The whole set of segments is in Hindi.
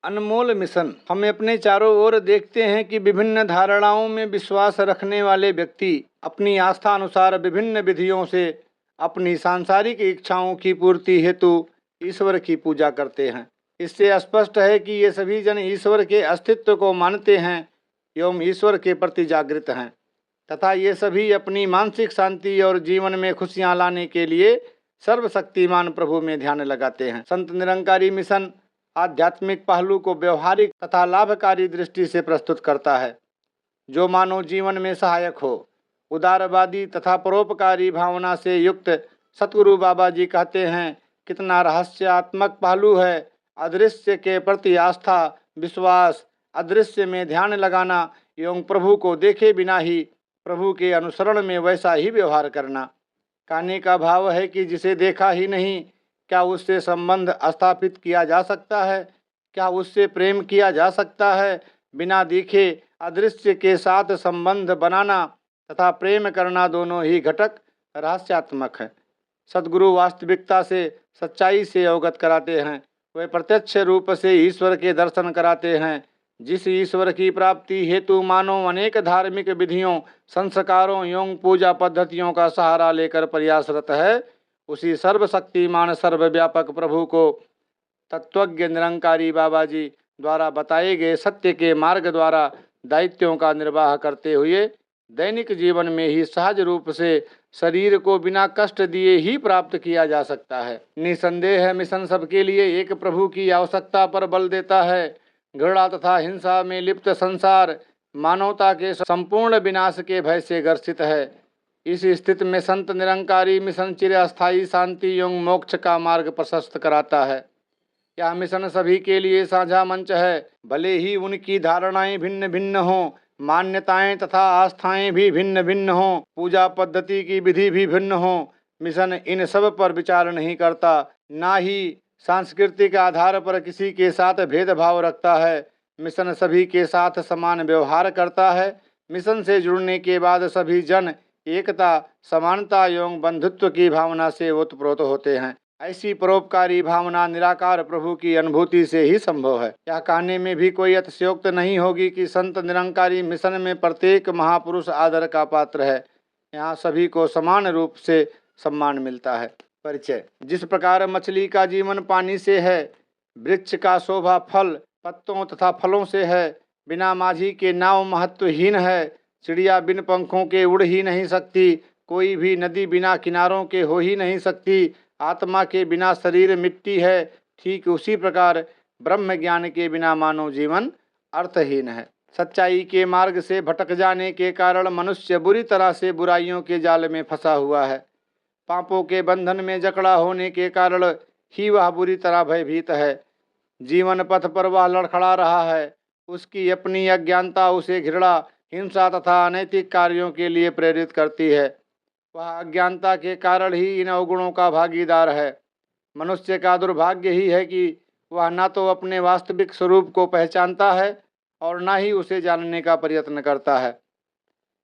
अनमोल मिशन। हम अपने चारों ओर देखते हैं कि विभिन्न धारणाओं में विश्वास रखने वाले व्यक्ति अपनी आस्था अनुसार विभिन्न विधियों से अपनी सांसारिक इच्छाओं की पूर्ति हेतु ईश्वर की पूजा करते हैं। इससे स्पष्ट है कि ये सभी जन ईश्वर के अस्तित्व को मानते हैं एवं ईश्वर के प्रति जागृत हैं तथा ये सभी अपनी मानसिक शांति और जीवन में खुशियां लाने के लिए सर्वशक्तिमान प्रभु में ध्यान लगाते हैं। संत निरंकारी मिशन आध्यात्मिक पहलू को व्यवहारिक तथा लाभकारी दृष्टि से प्रस्तुत करता है, जो मानव जीवन में सहायक हो। उदारवादी तथा परोपकारी भावना से युक्त सतगुरु बाबा जी कहते हैं, कितना रहस्यात्मक पहलू है अदृश्य के प्रति आस्था, विश्वास, अदृश्य में ध्यान लगाना एवं प्रभु को देखे बिना ही प्रभु के अनुसरण में वैसा ही व्यवहार करना। कहने का भाव है कि जिसे देखा ही नहीं, क्या उससे संबंध स्थापित किया जा सकता है? क्या उससे प्रेम किया जा सकता है? बिना देखे अदृश्य के साथ संबंध बनाना तथा प्रेम करना दोनों ही घटक रहस्यात्मक है। सद्गुरु वास्तविकता से, सच्चाई से अवगत कराते हैं। वे प्रत्यक्ष रूप से ईश्वर के दर्शन कराते हैं। जिस ईश्वर की प्राप्ति हेतु मानव अनेक धार्मिक विधियों, संस्कारों एवं पूजा पद्धतियों का सहारा लेकर प्रयासरत है, उसी सर्वशक्तिमान सर्वव्यापक प्रभु को तत्वज्ञ निरंकारी बाबा जी द्वारा बताए गए सत्य के मार्ग द्वारा दायित्वों का निर्वाह करते हुए दैनिक जीवन में ही सहज रूप से शरीर को बिना कष्ट दिए ही प्राप्त किया जा सकता है। निसंदेह मिशन सबके लिए एक प्रभु की आवश्यकता पर बल देता है। घृणा तथा हिंसा में लिप्त संसार मानवता के संपूर्ण विनाश के भय से ग्रसित है। इस स्थिति में संत निरंकारी मिशन चिरस्थायी शांति एवं मोक्ष का मार्ग प्रशस्त कराता है। यह मिशन सभी के लिए साझा मंच है। भले ही उनकी धारणाएं भिन्न भिन्न हों, मान्यताएं तथा आस्थाएं भी भिन्न भिन्न हों, पूजा पद्धति की विधि भी भिन्न हो, मिशन इन सब पर विचार नहीं करता, ना ही सांस्कृतिक आधार पर किसी के साथ भेदभाव रखता है। मिशन सभी के साथ समान व्यवहार करता है। मिशन से जुड़ने के बाद सभी जन एकता, समानता एवं बंधुत्व की भावना से ओतप्रोत होते हैं। ऐसी परोपकारी भावना निराकार प्रभु की अनुभूति से ही संभव है। यह कहने में भी कोई अतिशयोक्त नहीं होगी कि संत निरंकारी मिशन में प्रत्येक महापुरुष आदर का पात्र है। यहाँ सभी को समान रूप से सम्मान मिलता है। परिचय। जिस प्रकार मछली का जीवन पानी से है, वृक्ष का शोभा फल, पत्तों तथा फलों से है, बिना माझी के नाव महत्वहीन है, चिड़िया बिन पंखों के उड़ ही नहीं सकती, कोई भी नदी बिना किनारों के हो ही नहीं सकती, आत्मा के बिना शरीर मिट्टी है, ठीक उसी प्रकार ब्रह्म ज्ञान के बिना मानव जीवन अर्थहीन है। सच्चाई के मार्ग से भटक जाने के कारण मनुष्य बुरी तरह से बुराइयों के जाल में फंसा हुआ है। पापों के बंधन में जकड़ा होने के कारण ही वह बुरी तरह भयभीत है। जीवन पथ पर वह लड़खड़ा रहा है। उसकी अपनी अज्ञानता उसे घृणा, हिंसा तथा अनैतिक कार्यों के लिए प्रेरित करती है। वह अज्ञानता के कारण ही इन अवगुणों का भागीदार है। मनुष्य का दुर्भाग्य ही है कि वह न तो अपने वास्तविक स्वरूप को पहचानता है और न ही उसे जानने का प्रयत्न करता है।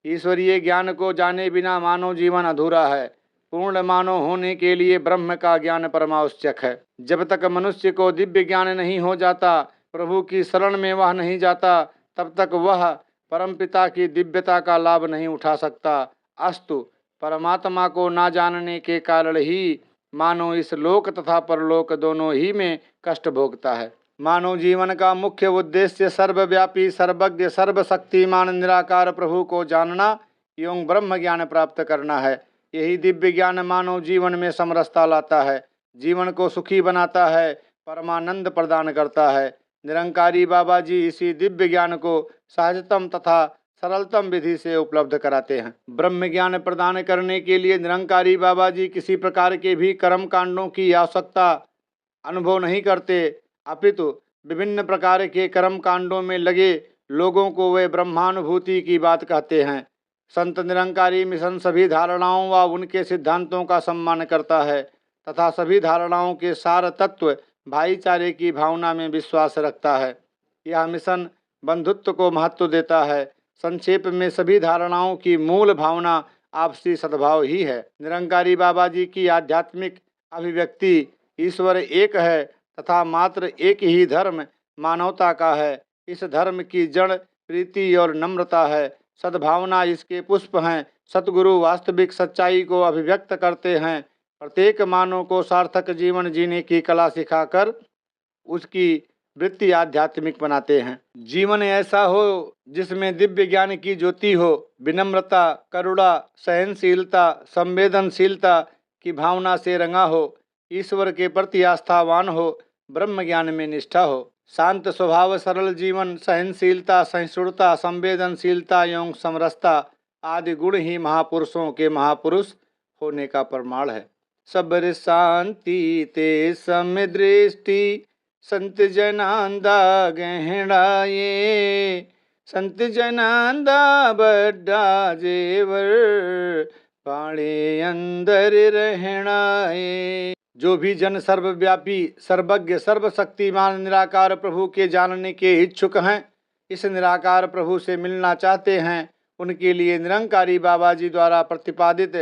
ईश्वरीय ज्ञान को जाने बिना मानव जीवन अधूरा है। पूर्ण मानव होने के लिए ब्रह्म का ज्ञान परमावश्यक है। जब तक मनुष्य को दिव्य ज्ञान नहीं हो जाता, प्रभु की शरण में वह नहीं जाता, तब तक वह परमपिता की दिव्यता का लाभ नहीं उठा सकता। अस्तु, परमात्मा को ना जानने के कारण ही मानव इस लोक तथा परलोक दोनों ही में कष्ट भोगता है। मानव जीवन का मुख्य उद्देश्य सर्वव्यापी, सर्वज्ञ, सर्वशक्तिमान निराकार प्रभु को जानना एवं ब्रह्म ज्ञान प्राप्त करना है। यही दिव्य ज्ञान मानव जीवन में समरसता लाता है, जीवन को सुखी बनाता है, परमानंद प्रदान करता है। निरंकारी बाबा जी इसी दिव्य ज्ञान को सहजतम तथा सरलतम विधि से उपलब्ध कराते हैं। ब्रह्म ज्ञान प्रदान करने के लिए निरंकारी बाबा जी किसी प्रकार के भी कर्म कांडों की आवश्यकता अनुभव नहीं करते, अपितु विभिन्न प्रकार के कर्म कांडों में लगे लोगों को वे ब्रह्मानुभूति की बात कहते हैं। संत निरंकारी मिशन सभी धारणाओं व उनके सिद्धांतों का सम्मान करता है तथा सभी धारणाओं के सार तत्व भाईचारे की भावना में विश्वास रखता है। यह मिशन बंधुत्व को महत्व देता है। संक्षेप में सभी धारणाओं की मूल भावना आपसी सद्भाव ही है। निरंकारी बाबा जी की आध्यात्मिक अभिव्यक्ति ईश्वर एक है तथा मात्र एक ही धर्म मानवता का है। इस धर्म की जड़ प्रीति और नम्रता है। सद्भावना इसके पुष्प हैं। सतगुरु वास्तविक सच्चाई को अभिव्यक्त करते हैं। प्रत्येक मानव को सार्थक जीवन जीने की कला सिखाकर उसकी वृत्ति आध्यात्मिक बनाते हैं। जीवन ऐसा हो जिसमें दिव्य ज्ञान की ज्योति हो, विनम्रता, करुणा, सहनशीलता, संवेदनशीलता की भावना से रंगा हो, ईश्वर के प्रति आस्थावान हो, ब्रह्म ज्ञान में निष्ठा हो। शांत स्वभाव, सरल जीवन, सहनशीलता, सहिष्णुता, संवेदनशीलता एवं समरसता आदि गुण ही महापुरुषों के महापुरुष होने का प्रमाण है। सब्र शांति ते समदृष्टि संत जनांदा गहराए, संत जनांदा बड़ा जेवर पाड़े अंदर रहनाए। जो भी जन सर्वव्यापी, सर्वज्ञ, सर्वशक्तिमान निराकार प्रभु के जानने के इच्छुक हैं, इस निराकार प्रभु से मिलना चाहते हैं, उनके लिए निरंकारी बाबा जी द्वारा प्रतिपादित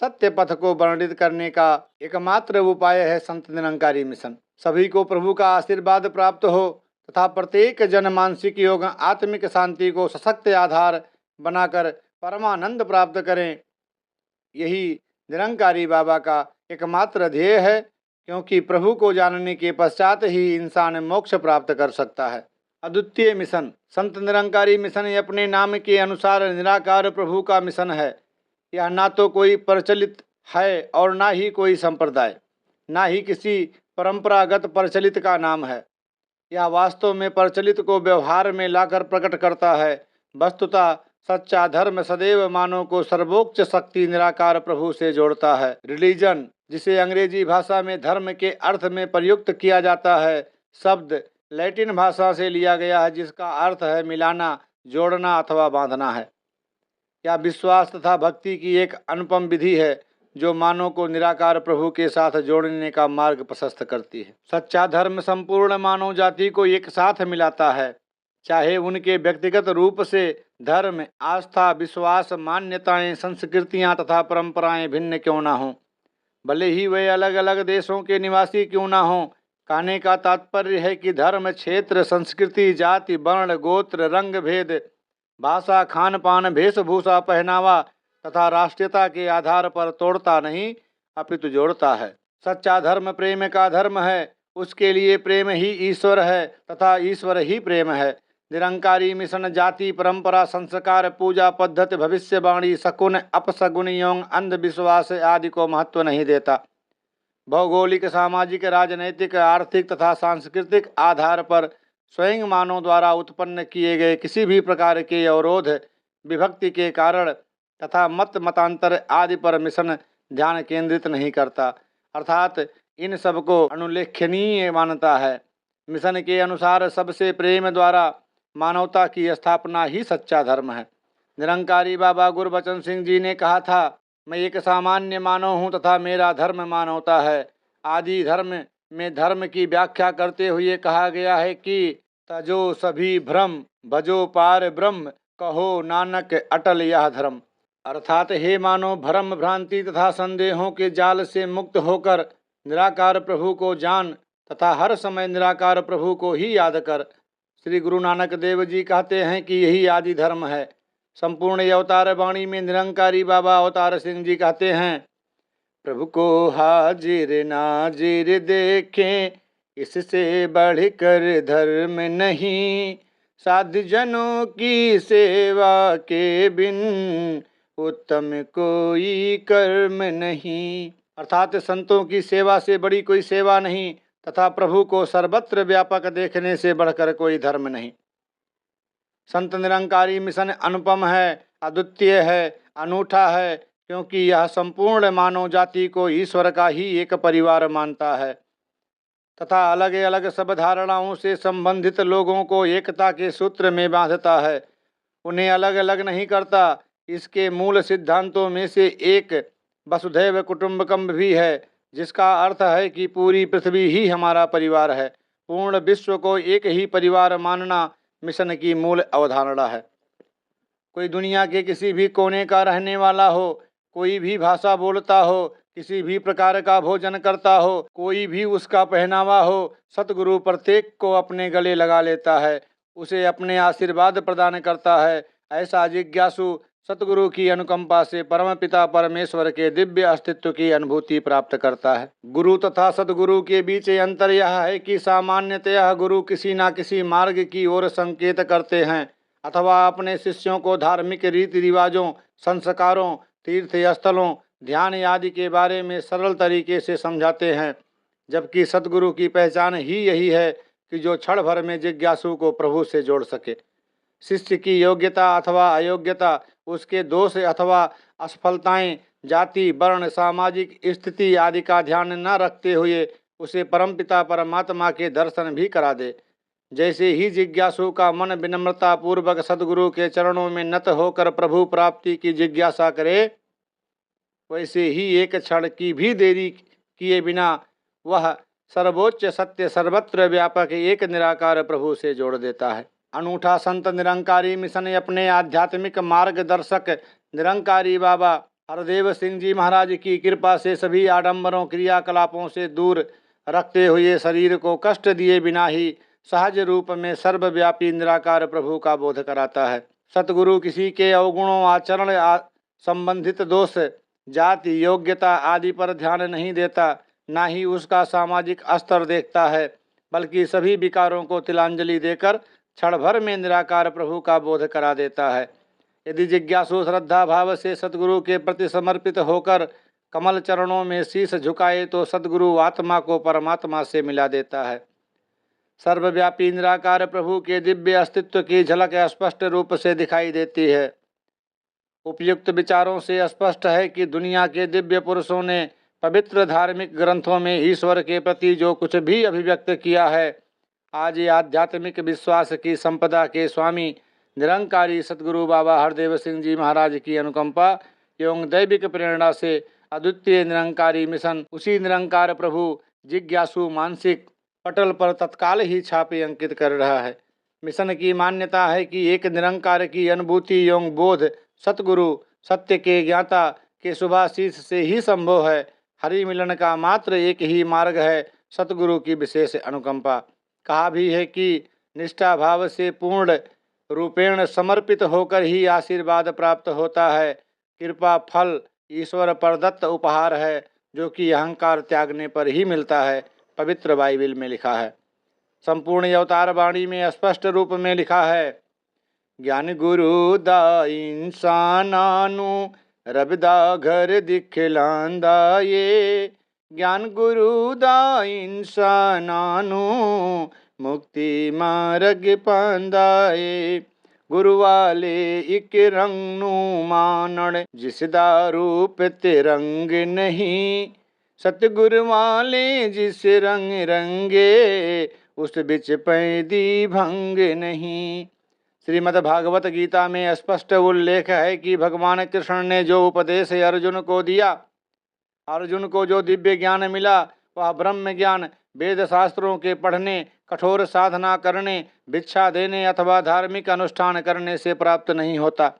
सत्य पथ को वर्णित करने का एकमात्र उपाय है संत निरंकारी मिशन। सभी को प्रभु का आशीर्वाद प्राप्त हो तथा प्रत्येक जन मानसिक योग आत्मिक शांति को सशक्त आधार बनाकर परमानंद प्राप्त करें, यही निरंकारी बाबा का एकमात्र ध्येय है, क्योंकि प्रभु को जानने के पश्चात ही इंसान मोक्ष प्राप्त कर सकता है। अद्वितीय मिशन। संत निरंकारी मिशन अपने नाम के अनुसार निराकार प्रभु का मिशन है। यह ना तो कोई प्रचलित है और ना ही कोई संप्रदाय, ना ही किसी परंपरागत प्रचलित का नाम है। यह वास्तव में प्रचलित को व्यवहार में लाकर प्रकट करता है। वस्तुतः सच्चा धर्म सदैव मानव को सर्वोच्च शक्ति निराकार प्रभु से जोड़ता है। रिलीजन, जिसे अंग्रेजी भाषा में धर्म के अर्थ में प्रयुक्त किया जाता है, शब्द लैटिन भाषा से लिया गया है, जिसका अर्थ है मिलाना, जोड़ना अथवा बांधना है। यह विश्वास तथा भक्ति की एक अनुपम विधि है जो मानव को निराकार प्रभु के साथ जोड़ने का मार्ग प्रशस्त करती है। सच्चा धर्म संपूर्ण मानव जाति को एक साथ मिलाता है, चाहे उनके व्यक्तिगत रूप से धर्म, आस्था, विश्वास, मान्यताएं, संस्कृतियां तथा परंपराएं भिन्न क्यों ना हों, भले ही वे अलग अलग देशों के निवासी क्यों ना हों। कहने का तात्पर्य है कि धर्म क्षेत्र, संस्कृति, जाति, वर्ण, गोत्र, रंग भेद, भाषा, खान पान, वेशभूषा, पहनावा तथा राष्ट्रीयता के आधार पर तोड़ता नहीं अपितु जोड़ता है। सच्चा धर्म प्रेम का धर्म है। उसके लिए प्रेम ही ईश्वर है तथा ईश्वर ही प्रेम है। निरंकारी मिशन जाति, परंपरा, संस्कार, पूजा पद्धति, भविष्यवाणी, शकुन, अपशकुन एवं अंधविश्वास आदि को महत्व नहीं देता। भौगोलिक, सामाजिक, राजनैतिक, आर्थिक तथा सांस्कृतिक आधार पर स्वयं मानव द्वारा उत्पन्न किए गए किसी भी प्रकार के अवरोध, विभक्ति के कारण तथा मतांतर आदि पर मिशन ध्यान केंद्रित नहीं करता, अर्थात इन सब को अनुल्लेखनीय मानता है। मिशन के अनुसार सबसे प्रेम द्वारा मानवता की स्थापना ही सच्चा धर्म है। निरंकारी बाबा गुरबचन सिंह जी ने कहा था, मैं एक सामान्य मानव हूँ तथा मेरा धर्म मानवता है। आदि धर्म में धर्म की व्याख्या करते हुए कहा गया है कि तजो सभी भ्रम, भजो पार ब्रह्म, कहो नानक अटल यह धर्म। अर्थात हे मानव, भ्रम, भ्रांति तथा संदेहों के जाल से मुक्त होकर निराकार प्रभु को जान तथा हर समय निराकार प्रभु को ही याद कर। श्री गुरु नानक देव जी कहते हैं कि यही आदि धर्म है। संपूर्ण अवतार वाणी में निरंकारी बाबा अवतार सिंह जी कहते हैं, प्रभु को हाजिर नाजिर देखें, इससे बढ़कर धर्म नहीं, साधु जनों की सेवा के बिन उत्तम कोई कर्म नहीं। अर्थात संतों की सेवा से बड़ी कोई सेवा नहीं तथा प्रभु को सर्वत्र व्यापक देखने से बढ़कर कोई धर्म नहीं। संत निरंकारी मिशन अनुपम है, अद्वितीय है, अनूठा है, क्योंकि यह संपूर्ण मानव जाति को ईश्वर का ही एक परिवार मानता है तथा अलग अलग सब धारणाओं से संबंधित लोगों को एकता के सूत्र में बांधता है, उन्हें अलग अलग नहीं करता। इसके मूल सिद्धांतों में से एक वसुधैव कुटुंबकम भी है, जिसका अर्थ है कि पूरी पृथ्वी ही हमारा परिवार है। पूर्ण विश्व को एक ही परिवार मानना मिशन की मूल अवधारणा है। कोई दुनिया के किसी भी कोने का रहने वाला हो, कोई भी भाषा बोलता हो, किसी भी प्रकार का भोजन करता हो, कोई भी उसका पहनावा हो, सतगुरु प्रत्येक को अपने गले लगा लेता है, उसे अपने आशीर्वाद प्रदान करता है। ऐसा जिज्ञासु सतगुरु की अनुकंपा से परमपिता परमेश्वर के दिव्य अस्तित्व की अनुभूति प्राप्त करता है। गुरु तथा सतगुरु के बीच अंतर यह है कि सामान्यतः गुरु किसी न किसी मार्ग की ओर संकेत करते हैं अथवा अपने शिष्यों को धार्मिक रीति रिवाजों, संस्कारों, तीर्थ स्थलों, ध्यान आदि के बारे में सरल तरीके से समझाते हैं, जबकि सतगुरु की पहचान ही यही है कि जो क्षण भर में जिज्ञासु को प्रभु से जोड़ सके। शिष्य की योग्यता अथवा अयोग्यता, उसके दोष अथवा असफलताएं, जाति, वर्ण, सामाजिक स्थिति आदि का ध्यान न रखते हुए उसे परमपिता परमात्मा के दर्शन भी करा दे। जैसे ही जिज्ञासु का मन विनम्रता पूर्वक सद्गुरु के चरणों में नत होकर प्रभु प्राप्ति की जिज्ञासा करे, वैसे ही एक क्षण की भी देरी किए बिना वह सर्वोच्च सत्य सर्वत्र व्यापक एक निराकार प्रभु से जोड़ देता है। अनूठा संत निरंकारी मिशन अपने आध्यात्मिक मार्गदर्शक निरंकारी बाबा हरदेव सिंह जी महाराज की कृपा से सभी आडंबरों क्रियाकलापों से दूर रखते हुए शरीर को कष्ट दिए बिना ही सहज रूप में सर्वव्यापी निराकार प्रभु का बोध कराता है। सतगुरु किसी के अवगुणों, आचरण संबंधित दोष, जाति, योग्यता आदि पर ध्यान नहीं देता, ना ही उसका सामाजिक स्तर देखता है, बल्कि सभी विकारों को तिलांजलि देकर क्षण भर में निराकार प्रभु का बोध करा देता है। यदि जिज्ञासु श्रद्धा भाव से सतगुरु के प्रति समर्पित होकर कमल चरणों में शीश झुकाए तो सतगुरु आत्मा को परमात्मा से मिला देता है। सर्वव्यापी निराकार प्रभु के दिव्य अस्तित्व की झलक स्पष्ट रूप से दिखाई देती है। उपयुक्त विचारों से स्पष्ट है कि दुनिया के दिव्य पुरुषों ने पवित्र धार्मिक ग्रंथों में ईश्वर के प्रति जो कुछ भी अभिव्यक्त किया है, आज ये आध्यात्मिक विश्वास की संपदा के स्वामी निरंकारी सतगुरु बाबा हरदेव सिंह जी महाराज की अनुकंपा एवं दैविक प्रेरणा से अद्वितीय निरंकारी मिशन उसी निरंकार प्रभु जिज्ञासु मानसिक पटल पर तत्काल ही छापे अंकित कर रहा है। मिशन की मान्यता है कि एक निरंकार की अनुभूति एवं बोध सतगुरु सत्य के ज्ञाता के शुभाशीष से ही संभव है। हरि मिलन का मात्र एक ही मार्ग है, सतगुरु की विशेष अनुकंपा। कहा भी है कि निष्ठा भाव से पूर्ण रूपेण समर्पित होकर ही आशीर्वाद प्राप्त होता है। कृपा फल ईश्वर प्रदत्त उपहार है, जो कि अहंकार त्यागने पर ही मिलता है, पवित्र बाइबिल में लिखा है। संपूर्ण अवतार वाणी में स्पष्ट रूप में लिखा है, ज्ञान गुरु दा इंसानानु रबिदा घर दिखलांदा ये, ज्ञान गुरु दा इंसानानु मुक्ति मार्ग पांदाए। गुरु वाले इक रंग नू मानण जिसदा रूप तिरंग नहीं, सतगुरु वाले जिस रंग रंगे उस बिच पैदी भंग नहीं। श्रीमद् भागवत गीता में स्पष्ट उल्लेख है कि भगवान कृष्ण ने जो उपदेश अर्जुन को दिया, अर्जुन को जो दिव्य ज्ञान मिला, वह ब्रह्म ज्ञान वेद शास्त्रों के पढ़ने, कठोर साधना करने, भिक्षा देने अथवा धार्मिक अनुष्ठान करने से प्राप्त नहीं होता,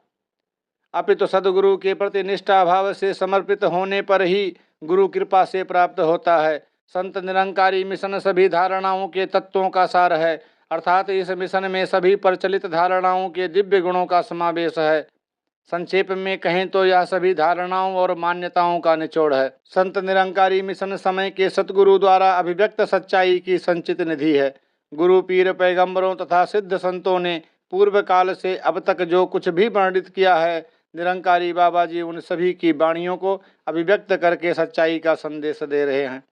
अपितु सद्गुरु के प्रति निष्ठा भाव से समर्पित होने पर ही गुरु कृपा से प्राप्त होता है। संत निरंकारी मिशन सभी धारणाओं के तत्वों का सार है, अर्थात इस मिशन में सभी प्रचलित धारणाओं के दिव्य गुणों का समावेश है। संक्षेप में कहें तो यह सभी धारणाओं और मान्यताओं का निचोड़ है। संत निरंकारी मिशन समय के सतगुरु द्वारा अभिव्यक्त सच्चाई की संचित निधि है। गुरु पीर पैगंबरों तथा सिद्ध संतों ने पूर्व काल से अब तक जो कुछ भी वर्णित किया है, निरंकारी बाबा जी उन सभी की वाणियों को अभिव्यक्त करके सच्चाई का संदेश दे रहे हैं।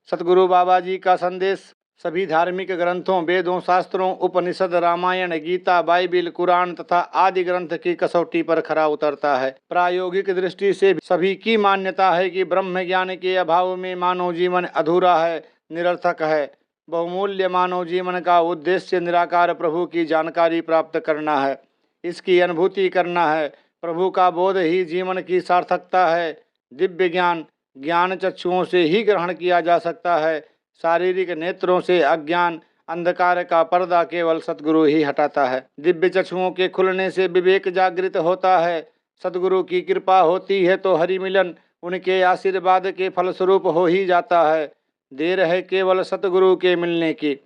सतगुरु बाबा जी का संदेश सभी धार्मिक ग्रंथों, वेदों, शास्त्रों, उपनिषद, रामायण, गीता, बाइबिल, कुरान तथा आदि ग्रंथ की कसौटी पर खरा उतरता है। प्रायोगिक दृष्टि से सभी की मान्यता है कि ब्रह्म ज्ञान के अभाव में मानव जीवन अधूरा है, निरर्थक है। बहुमूल्य मानव जीवन का उद्देश्य निराकार प्रभु की जानकारी प्राप्त करना है, इसकी अनुभूति करना है। प्रभु का बोध ही जीवन की सार्थकता है। दिव्य ज्ञान ज्ञान चक्षुओं से ही ग्रहण किया जा सकता है। शारीरिक नेत्रों से अज्ञान अंधकार का पर्दा केवल सतगुरु ही हटाता है। दिव्य चक्षुओं के खुलने से विवेक जागृत होता है। सतगुरु की कृपा होती है तो हरि मिलन उनके आशीर्वाद के फलस्वरूप हो ही जाता है। देर है केवल सतगुरु के मिलने की।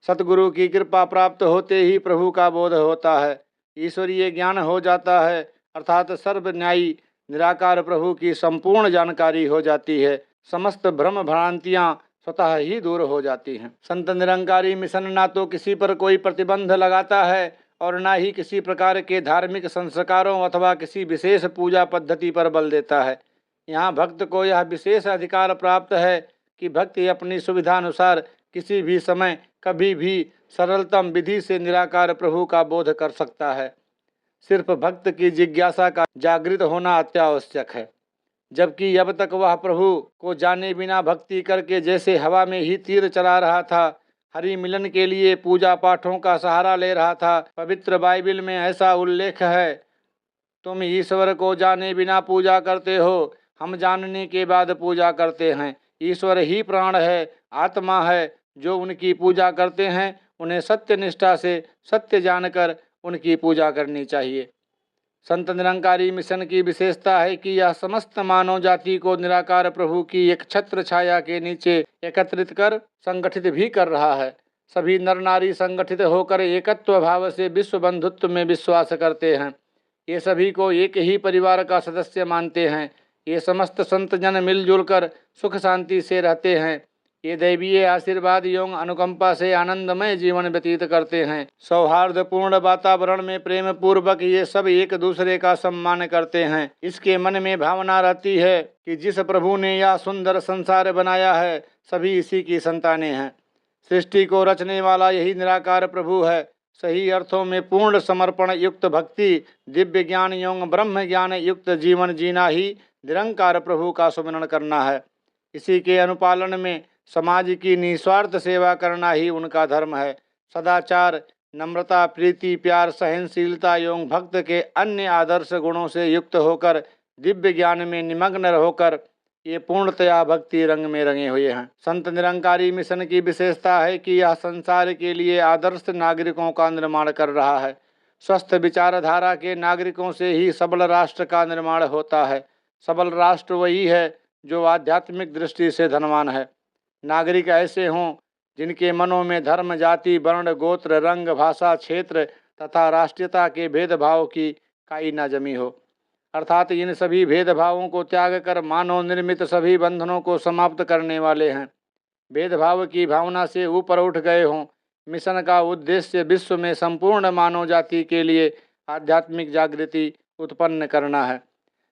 सतगुरु की कृपा प्राप्त होते ही प्रभु का बोध होता है, ईश्वरीय ज्ञान हो जाता है, अर्थात सर्वन्यायी निराकार प्रभु की संपूर्ण जानकारी हो जाती है। समस्त भ्रम भ्रांतियाँ स्वतः ही दूर हो जाती हैं। संत निरंकारी मिशन ना तो किसी पर कोई प्रतिबंध लगाता है और ना ही किसी प्रकार के धार्मिक संस्कारों अथवा किसी विशेष पूजा पद्धति पर बल देता है। यहाँ भक्त को यह विशेष अधिकार प्राप्त है कि भक्ति अपनी सुविधानुसार किसी भी समय कभी भी सरलतम विधि से निराकार प्रभु का बोध कर सकता है। सिर्फ भक्त की जिज्ञासा का जागृत होना अत्यावश्यक है। जबकि अब तक वह प्रभु को जाने बिना भक्ति करके जैसे हवा में ही तीर चला रहा था, हरि मिलन के लिए पूजा पाठों का सहारा ले रहा था। पवित्र बाइबिल में ऐसा उल्लेख है, तुम ईश्वर को जाने बिना पूजा करते हो, हम जानने के बाद पूजा करते हैं। ईश्वर ही प्राण है, आत्मा है। जो उनकी पूजा करते हैं उन्हें सत्य निष्ठा से सत्य जानकर उनकी पूजा करनी चाहिए। संत निरंकारी मिशन की विशेषता है कि यह समस्त मानव जाति को निराकार प्रभु की एक छत्र छाया के नीचे एकत्रित कर संगठित भी कर रहा है। सभी नर नारी संगठित होकर एकत्व भाव से विश्व बंधुत्व में विश्वास करते हैं। ये सभी को एक ही परिवार का सदस्य मानते हैं। ये समस्त संत जन मिलजुल कर सुख शांति से रहते हैं। ये दैवीय आशीर्वाद एवं अनुकंपा से आनंदमय जीवन व्यतीत करते हैं। सौहार्दपूर्ण वातावरण में प्रेम पूर्वक ये सब एक दूसरे का सम्मान करते हैं। इसके मन में भावना रहती है कि जिस प्रभु ने यह सुंदर संसार बनाया है सभी इसी की संतानें हैं। सृष्टि को रचने वाला यही निराकार प्रभु है। सही अर्थों में पूर्ण समर्पण युक्त भक्ति, दिव्य ज्ञान एवं ब्रह्म ज्ञान युक्त जीवन जीना ही निरंकार प्रभु का सुमिरन करना है। इसी के अनुपालन में समाज की निस्वार्थ सेवा करना ही उनका धर्म है। सदाचार, नम्रता, प्रीति, प्यार, सहनशीलता एवं भक्त के अन्य आदर्श गुणों से युक्त होकर दिव्य ज्ञान में निमग्न होकर ये पूर्णतया भक्ति रंग में रंगे हुए हैं। संत निरंकारी मिशन की विशेषता है कि यह संसार के लिए आदर्श नागरिकों का निर्माण कर रहा है। स्वस्थ विचारधारा के नागरिकों से ही सबल राष्ट्र का निर्माण होता है। सबल राष्ट्र वही है जो आध्यात्मिक दृष्टि से धनवान है। नागरिक ऐसे हों जिनके मनों में धर्म, जाति, वर्ण, गोत्र, रंग, भाषा, क्षेत्र तथा राष्ट्रीयता के भेदभाव की काई न जमी हो, अर्थात इन सभी भेदभावों को त्याग कर मानव निर्मित सभी बंधनों को समाप्त करने वाले हैं। भेदभाव की भावना से ऊपर उठ गए हों। मिशन का उद्देश्य विश्व में संपूर्ण मानव जाति के लिए आध्यात्मिक जागृति उत्पन्न करना है।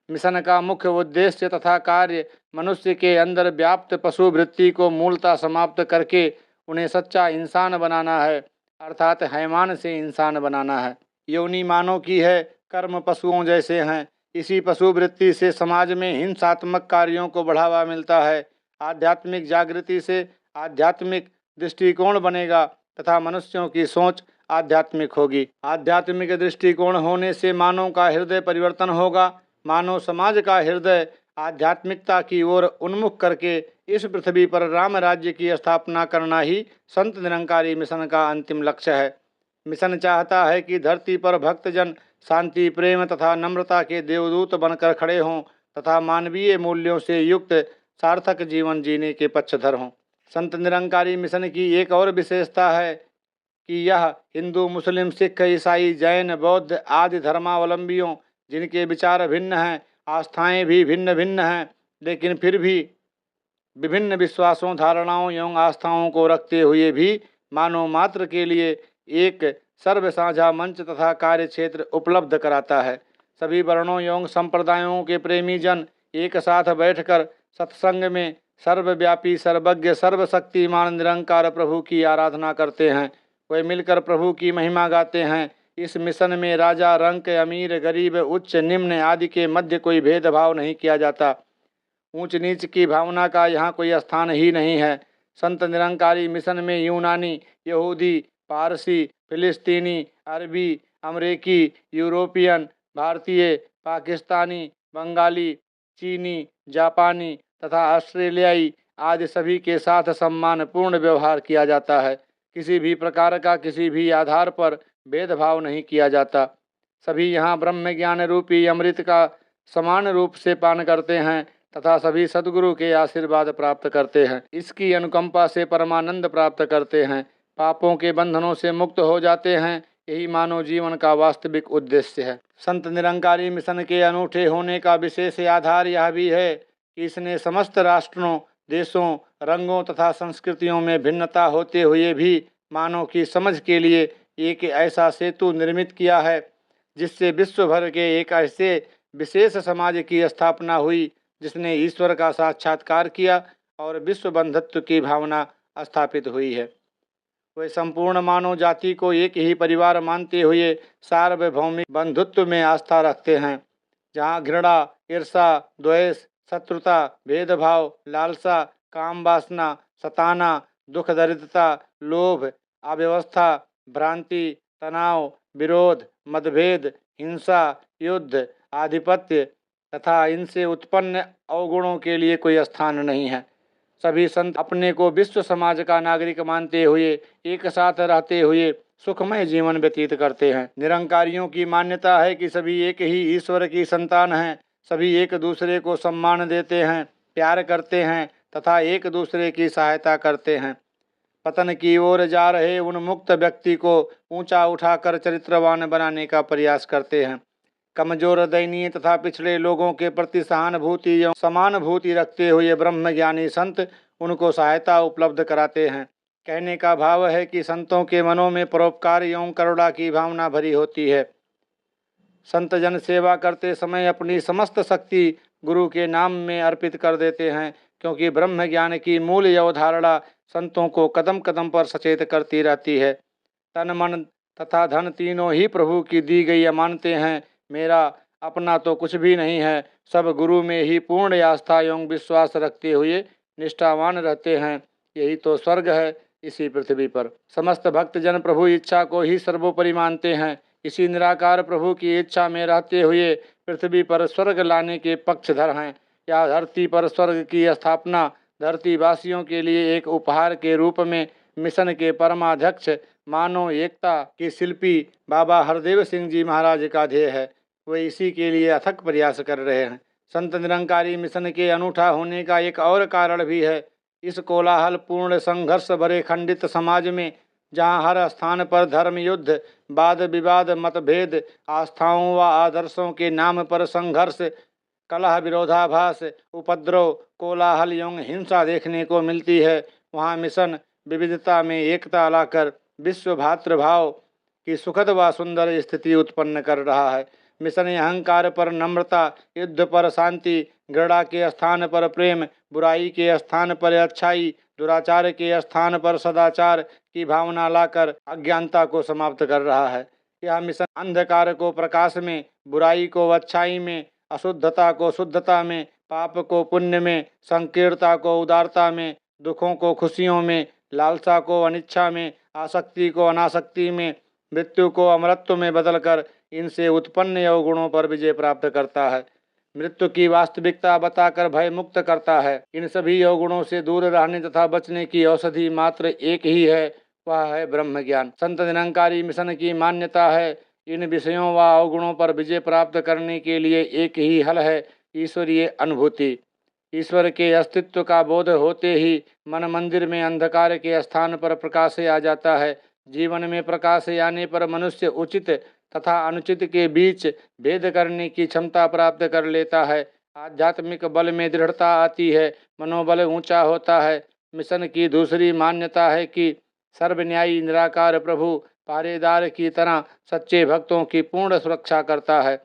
मिशन का मुख्य उद्देश्य तथा कार्य मनुष्य के अंदर व्याप्त पशु वृत्ति को मूलतः समाप्त करके उन्हें सच्चा इंसान बनाना है, अर्थात हैवान से इंसान बनाना है। योनि मानव की है, कर्म पशुओं जैसे हैं। इसी पशु वृत्ति से समाज में हिंसात्मक कार्यों को बढ़ावा मिलता है। आध्यात्मिक जागृति से आध्यात्मिक दृष्टिकोण बनेगा तथा मनुष्यों की सोच आध्यात्मिक होगी। आध्यात्मिक दृष्टिकोण होने से मानव का हृदय परिवर्तन होगा। मानव समाज का हृदय आध्यात्मिकता की ओर उन्मुख करके इस पृथ्वी पर राम राज्य की स्थापना करना ही संत निरंकारी मिशन का अंतिम लक्ष्य है। मिशन चाहता है कि धरती पर भक्तजन शांति, प्रेम तथा नम्रता के देवदूत बनकर खड़े हों तथा मानवीय मूल्यों से युक्त सार्थक जीवन जीने के पक्षधर हों। संत निरंकारी मिशन की एक और विशेषता है कि यह हिंदू, मुस्लिम, सिख, ईसाई, जैन, बौद्ध आदि धर्मावलंबियों जिनके विचार भिन्न हैं, आस्थाएं भी भिन्न भिन्न हैं, लेकिन फिर भी विभिन्न विश्वासों, धारणाओं एवं आस्थाओं को रखते हुए भी मानव मात्र के लिए एक सर्व साझा मंच तथा कार्य क्षेत्र उपलब्ध कराता है। सभी वर्णों एवं संप्रदायों के प्रेमी जन एक साथ बैठकर सत्संग में सर्वव्यापी, सर्वज्ञ, सर्वशक्तिमान निरंकार प्रभु की आराधना करते हैं। वे मिलकर प्रभु की महिमा गाते हैं। इस मिशन में राजा, रंक, अमीर, गरीब, उच्च, निम्न आदि के मध्य कोई भेदभाव नहीं किया जाता। ऊंच नीच की भावना का यहाँ कोई स्थान ही नहीं है। संत निरंकारी मिशन में यूनानी, यहूदी, पारसी, फिलिस्तीनी, अरबी, अमरीकी, यूरोपियन, भारतीय, पाकिस्तानी, बंगाली, चीनी, जापानी तथा ऑस्ट्रेलियाई आदि सभी के साथ सम्मानपूर्ण व्यवहार किया जाता है। किसी भी प्रकार का किसी भी आधार पर भेदभाव नहीं किया जाता। सभी यहाँ ब्रह्म ज्ञान रूपी अमृत का समान रूप से पान करते हैं तथा सभी सद्गुरु के आशीर्वाद प्राप्त करते हैं। इसकी अनुकंपा से परमानंद प्राप्त करते हैं, पापों के बंधनों से मुक्त हो जाते हैं। यही मानव जीवन का वास्तविक उद्देश्य है। संत निरंकारी मिशन के अनूठे होने का विशेष आधार यह भी है कि इसने समस्त राष्ट्रों, देशों, रंगों तथा संस्कृतियों में भिन्नता होते हुए भी मानव की समझ के लिए एक ऐसा सेतु निर्मित किया है जिससे विश्व भर के एक ऐसे विशेष समाज की स्थापना हुई जिसने ईश्वर का साक्षात्कार किया और विश्व बंधुत्व की भावना स्थापित हुई है। वे संपूर्ण मानव जाति को एक ही परिवार मानते हुए सार्वभौमिक बंधुत्व में आस्था रखते हैं, जहाँ घृणा, ईर्षा, द्वेष, शत्रुता, भेदभाव, लालसा, काम वासना, सताना, दुख दरिद्रता, लोभ, अव्यवस्था, भ्रांति, तनाव, विरोध, मतभेद, हिंसा, युद्ध, आधिपत्य तथा इनसे उत्पन्न अवगुणों के लिए कोई स्थान नहीं है। सभी संत अपने को विश्व समाज का नागरिक मानते हुए एक साथ रहते हुए सुखमय जीवन व्यतीत करते हैं। निरंकारियों की मान्यता है कि सभी एक ही ईश्वर की संतान हैं, सभी एक दूसरे को सम्मान देते हैं, प्यार करते हैं तथा एक दूसरे की सहायता करते हैं। पतन की ओर जा रहे उन मुक्त व्यक्ति को ऊंचा उठाकर चरित्रवान बनाने का प्रयास करते हैं। कमजोर, दयनीय तथा पिछड़े लोगों के प्रति सहानुभूति एवं समानुभूति रखते हुए ब्रह्मज्ञानी संत उनको सहायता उपलब्ध कराते हैं। कहने का भाव है कि संतों के मनों में परोपकार एवं करुणा की भावना भरी होती है। संत जन सेवा करते समय अपनी समस्त शक्ति गुरु के नाम में अर्पित कर देते हैं, क्योंकि ब्रह्म ज्ञान की मूल अवधारणा संतों को कदम कदम पर सचेत करती रहती है। तन, मन तथा धन तीनों ही प्रभु की दी गई मानते हैं। मेरा अपना तो कुछ भी नहीं है, सब गुरु में ही पूर्ण आस्था एवं विश्वास रखते हुए निष्ठावान रहते हैं। यही तो स्वर्ग है इसी पृथ्वी पर। समस्त भक्तजन प्रभु इच्छा को ही सर्वोपरि मानते हैं। इसी निराकार प्रभु की इच्छा में रहते हुए पृथ्वी पर स्वर्ग लाने के पक्षधर हैं। या धरती पर स्वर्ग की स्थापना धरती वासियों के लिए एक उपहार के रूप में मिशन के परमाध्यक्ष मानव एकता के शिल्पी बाबा हरदेव सिंह जी महाराज का ध्येय है। वे इसी के लिए अथक प्रयास कर रहे हैं। संत निरंकारी मिशन के अनूठा होने का एक और कारण भी है। इस कोलाहल पूर्ण संघर्ष भरे खंडित समाज में, जहाँ हर स्थान पर धर्म युद्ध, वाद विवाद, मतभेद, आस्थाओं व आदर्शों के नाम पर संघर्ष, कलह, विरोधाभास, उपद्रव, कोलाहल एवं हिंसा देखने को मिलती है, वहाँ मिशन विविधता में एकता लाकर विश्व भातृभाव की सुखद व सुंदर स्थिति उत्पन्न कर रहा है। मिशन अहंकार पर नम्रता, युद्ध पर शांति, घृणा के स्थान पर प्रेम, बुराई के स्थान पर अच्छाई, दुराचार के स्थान पर सदाचार की भावना लाकर अज्ञानता को समाप्त कर रहा है। यह मिशन अंधकार को प्रकाश में, बुराई को अच्छाई में, अशुद्धता को शुद्धता में, पाप को पुण्य में, संकीर्णता को उदारता में, दुखों को खुशियों में, लालसा को अनिच्छा में, आसक्ति को अनासक्ति में, मृत्यु को अमरत्व में बदलकर इनसे उत्पन्न अवगुणों पर विजय प्राप्त करता है। मृत्यु की वास्तविकता बताकर भय मुक्त करता है। इन सभी अवगुणों से दूर रहने तथा बचने की औषधि मात्र एक ही है, वह है ब्रह्म ज्ञान। संत निरंकारी मिशन की मान्यता है, इन विषयों व अवगुणों पर विजय प्राप्त करने के लिए एक ही हल है, ईश्वरीय अनुभूति। ईश्वर के अस्तित्व का बोध होते ही मन मंदिर में अंधकार के स्थान पर प्रकाश आ जाता है। जीवन में प्रकाश आने पर मनुष्य उचित तथा अनुचित के बीच भेद करने की क्षमता प्राप्त कर लेता है। आध्यात्मिक बल में दृढ़ता आती है, मनोबल ऊंचा होता है। मिशन की दूसरी मान्यता है कि सर्वन्यायी निराकार प्रभु पहरेदार की तरह सच्चे भक्तों की पूर्ण सुरक्षा करता है।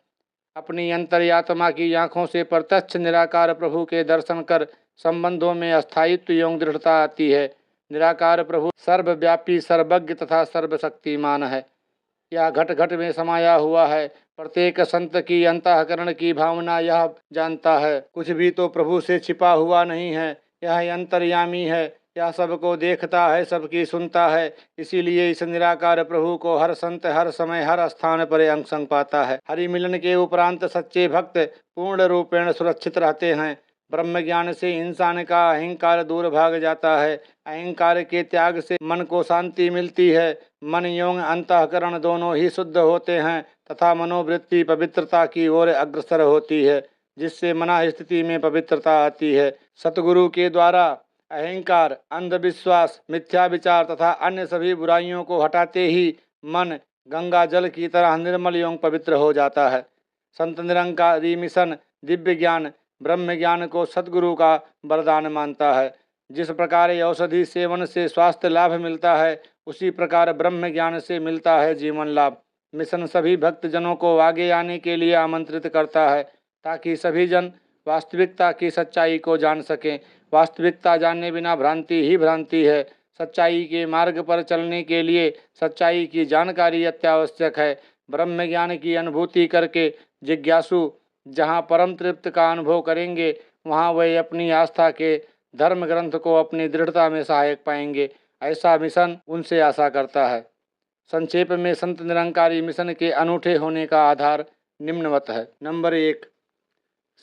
अपनी अंतर्यात्मा की आँखों से प्रत्यक्ष निराकार प्रभु के दर्शन कर संबंधों में स्थायित्व एवं दृढ़ता आती है। निराकार प्रभु सर्वव्यापी, सर्वज्ञ तथा सर्वशक्तिमान है। यह घट घट में समाया हुआ है। प्रत्येक संत की अंतःकरण की भावना यह जानता है, कुछ भी तो प्रभु से छिपा हुआ नहीं है। यह अंतर्यामी है, यह सबको देखता है, सबकी सुनता है। इसीलिए इस निराकार प्रभु को हर संत हर समय हर स्थान पर अंग संग पाता है। हरि मिलन के उपरांत सच्चे भक्त पूर्ण रूपेण सुरक्षित रहते हैं। ब्रह्म ज्ञान से इंसान का अहंकार दूर भाग जाता है। अहंकार के त्याग से मन को शांति मिलती है। मन एवं अंतःकरण दोनों ही शुद्ध होते हैं तथा मनोवृत्ति पवित्रता की ओर अग्रसर होती है। जिससे मना स्थिति में पवित्रता आती है। सतगुरु के द्वारा अहंकार, अंधविश्वास, मिथ्या विचार तथा अन्य सभी बुराइयों को हटाते ही मन गंगा जल की तरह निर्मल एवं पवित्र हो जाता है। संत निरंकारी मिशन दिव्य ज्ञान, ब्रह्म ज्ञान को सतगुरु का वरदान मानता है। जिस प्रकार औषधि सेवन से स्वास्थ्य लाभ मिलता है, उसी प्रकार ब्रह्म ज्ञान से मिलता है जीवन लाभ। मिशन सभी भक्तजनों को आगे आने के लिए आमंत्रित करता है, ताकि सभी जन वास्तविकता की सच्चाई को जान सकें। वास्तविकता जाने बिना भ्रांति ही भ्रांति है। सच्चाई के मार्ग पर चलने के लिए सच्चाई की जानकारी अत्यावश्यक है। ब्रह्म ज्ञान की अनुभूति करके जिज्ञासु जहाँ परम तृप्त का अनुभव करेंगे, वहाँ वे अपनी आस्था के धर्म ग्रंथ को अपनी दृढ़ता में सहायक पाएंगे। ऐसा मिशन उनसे आशा करता है। संक्षेप में संत निरंकारी मिशन के अनूठे होने का आधार निम्नवत है। नंबर 1,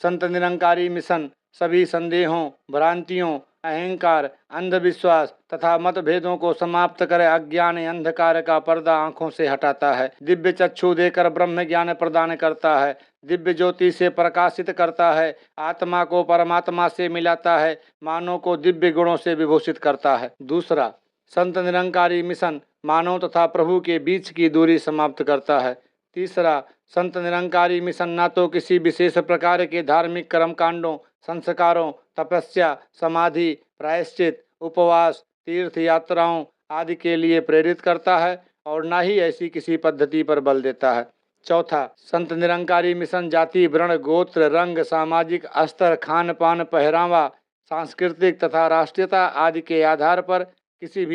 संत निरंकारी मिशन सभी संदेहों, भ्रांतियों, अहंकार, अंधविश्वास तथा मतभेदों को समाप्त कर अज्ञान अंधकार का पर्दा आंखों से हटाता है। दिव्य चक्षु देकर ब्रह्म ज्ञान प्रदान करता है। दिव्य ज्योति से प्रकाशित करता है। आत्मा को परमात्मा से मिलाता है। मानव को दिव्य गुणों से विभूषित करता है। दूसरा, संत निरंकारी मिशन मानव तथा प्रभु के बीच की दूरी समाप्त करता है। तीसरा, संत निरंकारी मिशन न तो किसी विशेष प्रकार के धार्मिक कर्मकांडों, संस्कारों, तपस्या, समाधि, प्रायश्चित, उपवास, तीर्थ यात्राओं आदि के लिए प्रेरित करता है और न ही ऐसी किसी पद्धति पर बल देता है। चौथा, संत निरंकारी मिशन जाति, वर्ण, गोत्र, रंग, सामाजिक स्तर, खान पान, पहरावा, सांस्कृतिक तथा राष्ट्रीयता आदि के आधार पर किसी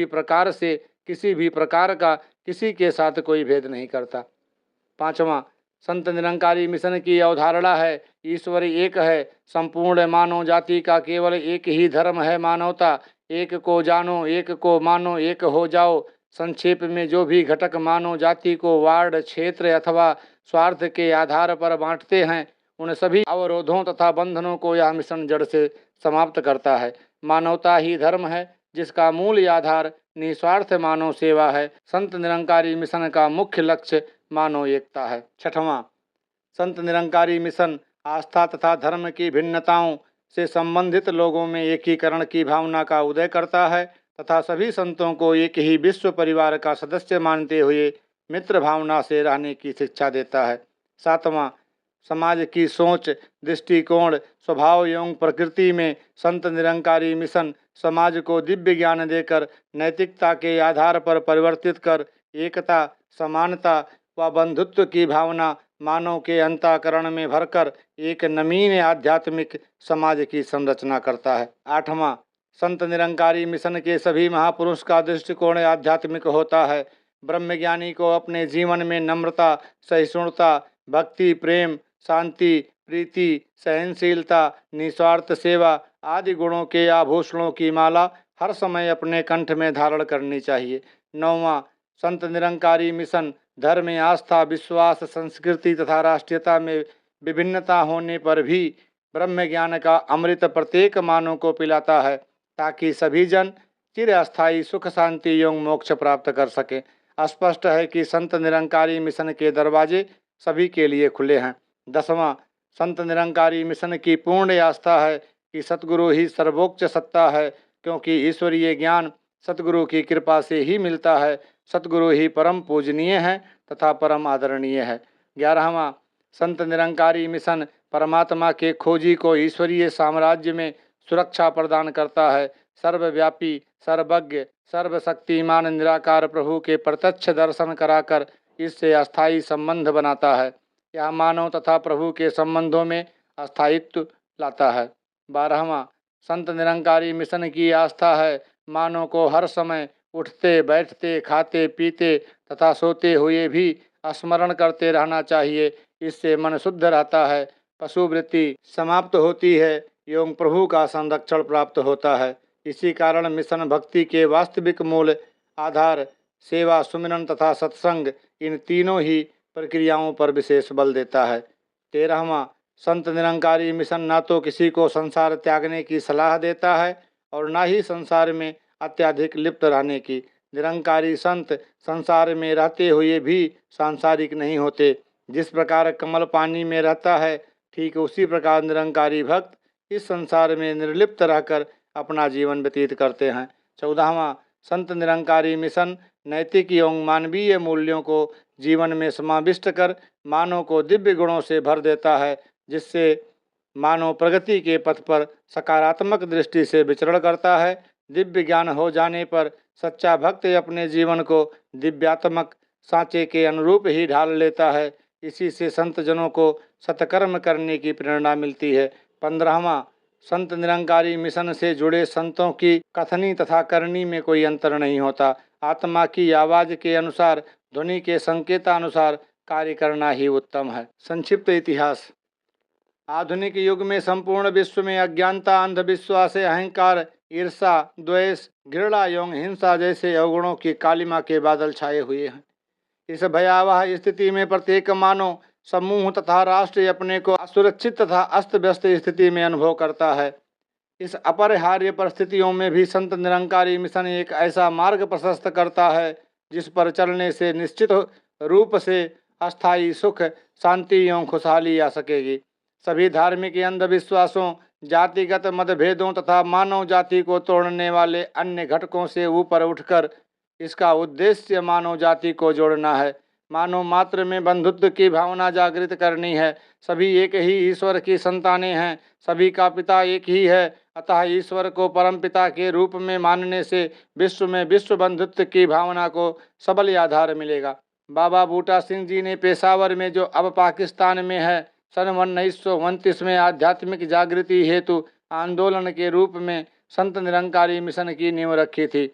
भी प्रकार का किसी के साथ कोई भेद नहीं करता। पांचवा, संत निरंकारी मिशन की अवधारणा है ईश्वर एक है। संपूर्ण मानव जाति का केवल एक ही धर्म है, मानवता। एक को जानो, एक को मानो, एक हो जाओ। संक्षेप में जो भी घटक मानव जाति को वार्ड, क्षेत्र अथवा स्वार्थ के आधार पर बांटते हैं, उन सभी अवरोधों तथा बंधनों को यह मिशन जड़ से समाप्त करता है। मानवता ही धर्म है, जिसका मूल आधार निस्वार्थ मानव सेवा है। संत निरंकारी मिशन का मुख्य लक्ष्य मानव एकता है। छठवां, संत निरंकारी मिशन आस्था तथा धर्म की भिन्नताओं से संबंधित लोगों में एकीकरण की भावना का उदय करता है तथा सभी संतों को एक ही विश्व परिवार का सदस्य मानते हुए मित्र भावना से रहने की शिक्षा देता है। सातवां, समाज की सोच, दृष्टिकोण, स्वभाव एवं प्रकृति में संत निरंकारी मिशन समाज को दिव्य ज्ञान देकर नैतिकता के आधार पर परिवर्तित कर एकता, समानता व बंधुत्व की भावना मानव के अंतःकरण में भरकर एक नवीन आध्यात्मिक समाज की संरचना करता है। आठवां, संत निरंकारी मिशन के सभी महापुरुष का दृष्टिकोण आध्यात्मिक होता है। ब्रह्मज्ञानी को अपने जीवन में नम्रता, सहिष्णुता, भक्ति, प्रेम, शांति, प्रीति, सहनशीलता, निस्वार्थ सेवा आदि गुणों के आभूषणों की माला हर समय अपने कंठ में धारण करनी चाहिए। नौवां, संत निरंकारी मिशन धर्म, आस्था, विश्वास, संस्कृति तथा राष्ट्रीयता में विभिन्नता होने पर भी ब्रह्म ज्ञान का अमृत प्रत्येक मानव को पिलाता है, ताकि सभी जन चिरस्थायी सुख, शांति एवं मोक्ष प्राप्त कर सकें। स्पष्ट है कि संत निरंकारी मिशन के दरवाजे सभी के लिए खुले हैं। 10वां, संत निरंकारी मिशन की पूर्ण आस्था है कि सतगुरु ही सर्वोच्च सत्ता है, क्योंकि ईश्वरीय ज्ञान सतगुरु की कृपा से ही मिलता है। सतगुरु ही परम पूजनीय है तथा परम आदरणीय है। 11वां, संत निरंकारी मिशन परमात्मा के खोजी को ईश्वरीय साम्राज्य में सुरक्षा प्रदान करता है। सर्वव्यापी, सर्वज्ञ, सर्वशक्तिमान निराकार प्रभु के प्रत्यक्ष दर्शन कराकर इससे अस्थायी संबंध बनाता है। यह मानव तथा प्रभु के संबंधों में अस्थायित्व लाता है। 12वां, संत निरंकारी मिशन की आस्था है मानव को हर समय उठते, बैठते, खाते, पीते तथा सोते हुए भी स्मरण करते रहना चाहिए। इससे मन शुद्ध रहता है, पशुवृत्ति समाप्त होती है एवं प्रभु का संरक्षण प्राप्त होता है। इसी कारण मिशन भक्ति के वास्तविक मूल आधार सेवा, सुमिरन तथा सत्संग, इन तीनों ही प्रक्रियाओं पर विशेष बल देता है। 13वां, संत निरंकारी मिशन न तो किसी को संसार त्यागने की सलाह देता है और न ही संसार में अत्यधिक लिप्त रहने की। निरंकारी संत संसार में रहते हुए भी सांसारिक नहीं होते। जिस प्रकार कमल पानी में रहता है ठीक उसी प्रकार निरंकारी भक्त इस संसार में निर्लिप्त रहकर अपना जीवन व्यतीत करते हैं। 14वां संत निरंकारी मिशन नैतिक एवं मानवीय मूल्यों को जीवन में समाविष्ट कर मानव को दिव्य गुणों से भर देता है, जिससे मानव प्रगति के पथ पर सकारात्मक दृष्टि से विचरण करता है। दिव्य ज्ञान हो जाने पर सच्चा भक्त अपने जीवन को दिव्यात्मक सांचे के अनुरूप ही ढाल लेता है। इसी से संत जनों को सत्कर्म करने की प्रेरणा मिलती है। 15वां संत निरंकारी मिशन से जुड़े संतों की कथनी तथा करनी में कोई अंतर नहीं होता। आत्मा की आवाज के अनुसार, ध्वनि के संकेतानुसार कार्य करना ही उत्तम है। संक्षिप्त इतिहास। आधुनिक युग में संपूर्ण विश्व में अज्ञानता, अंधविश्वास, अहंकार, ईर्षा, द्वेष, घृणा एवं हिंसा जैसे अवगुणों की कालिमा के बादल छाए हुए हैं। इस भयावह स्थिति में प्रत्येक मानव, समूह तथा राष्ट्र अपने को असुरक्षित तथा अस्त व्यस्त स्थिति में अनुभव करता है। इस अपरिहार्य परिस्थितियों में भी संत निरंकारी मिशन एक ऐसा मार्ग प्रशस्त करता है जिस पर चलने से निश्चित रूप से अस्थायी सुख, शांति एवं खुशहाली आ सकेगी। सभी धार्मिक अंधविश्वासों, जातिगत मतभेदों तथा मानव जाति को तोड़ने वाले अन्य घटकों से ऊपर उठकर इसका उद्देश्य मानव जाति को जोड़ना है। मानव मात्र में बंधुत्व की भावना जागृत करनी है। सभी एक ही ईश्वर की संतानें हैं, सभी का पिता एक ही है। अतः ईश्वर को परमपिता के रूप में मानने से विश्व में विश्व बंधुत्व की भावना को सबल आधार मिलेगा। बाबा बूटा सिंह जी ने पेशावर में, जो अब पाकिस्तान में है, सन 1929 में आध्यात्मिक जागृति हेतु आंदोलन के रूप में संत निरंकारी मिशन की नींव रखी थी।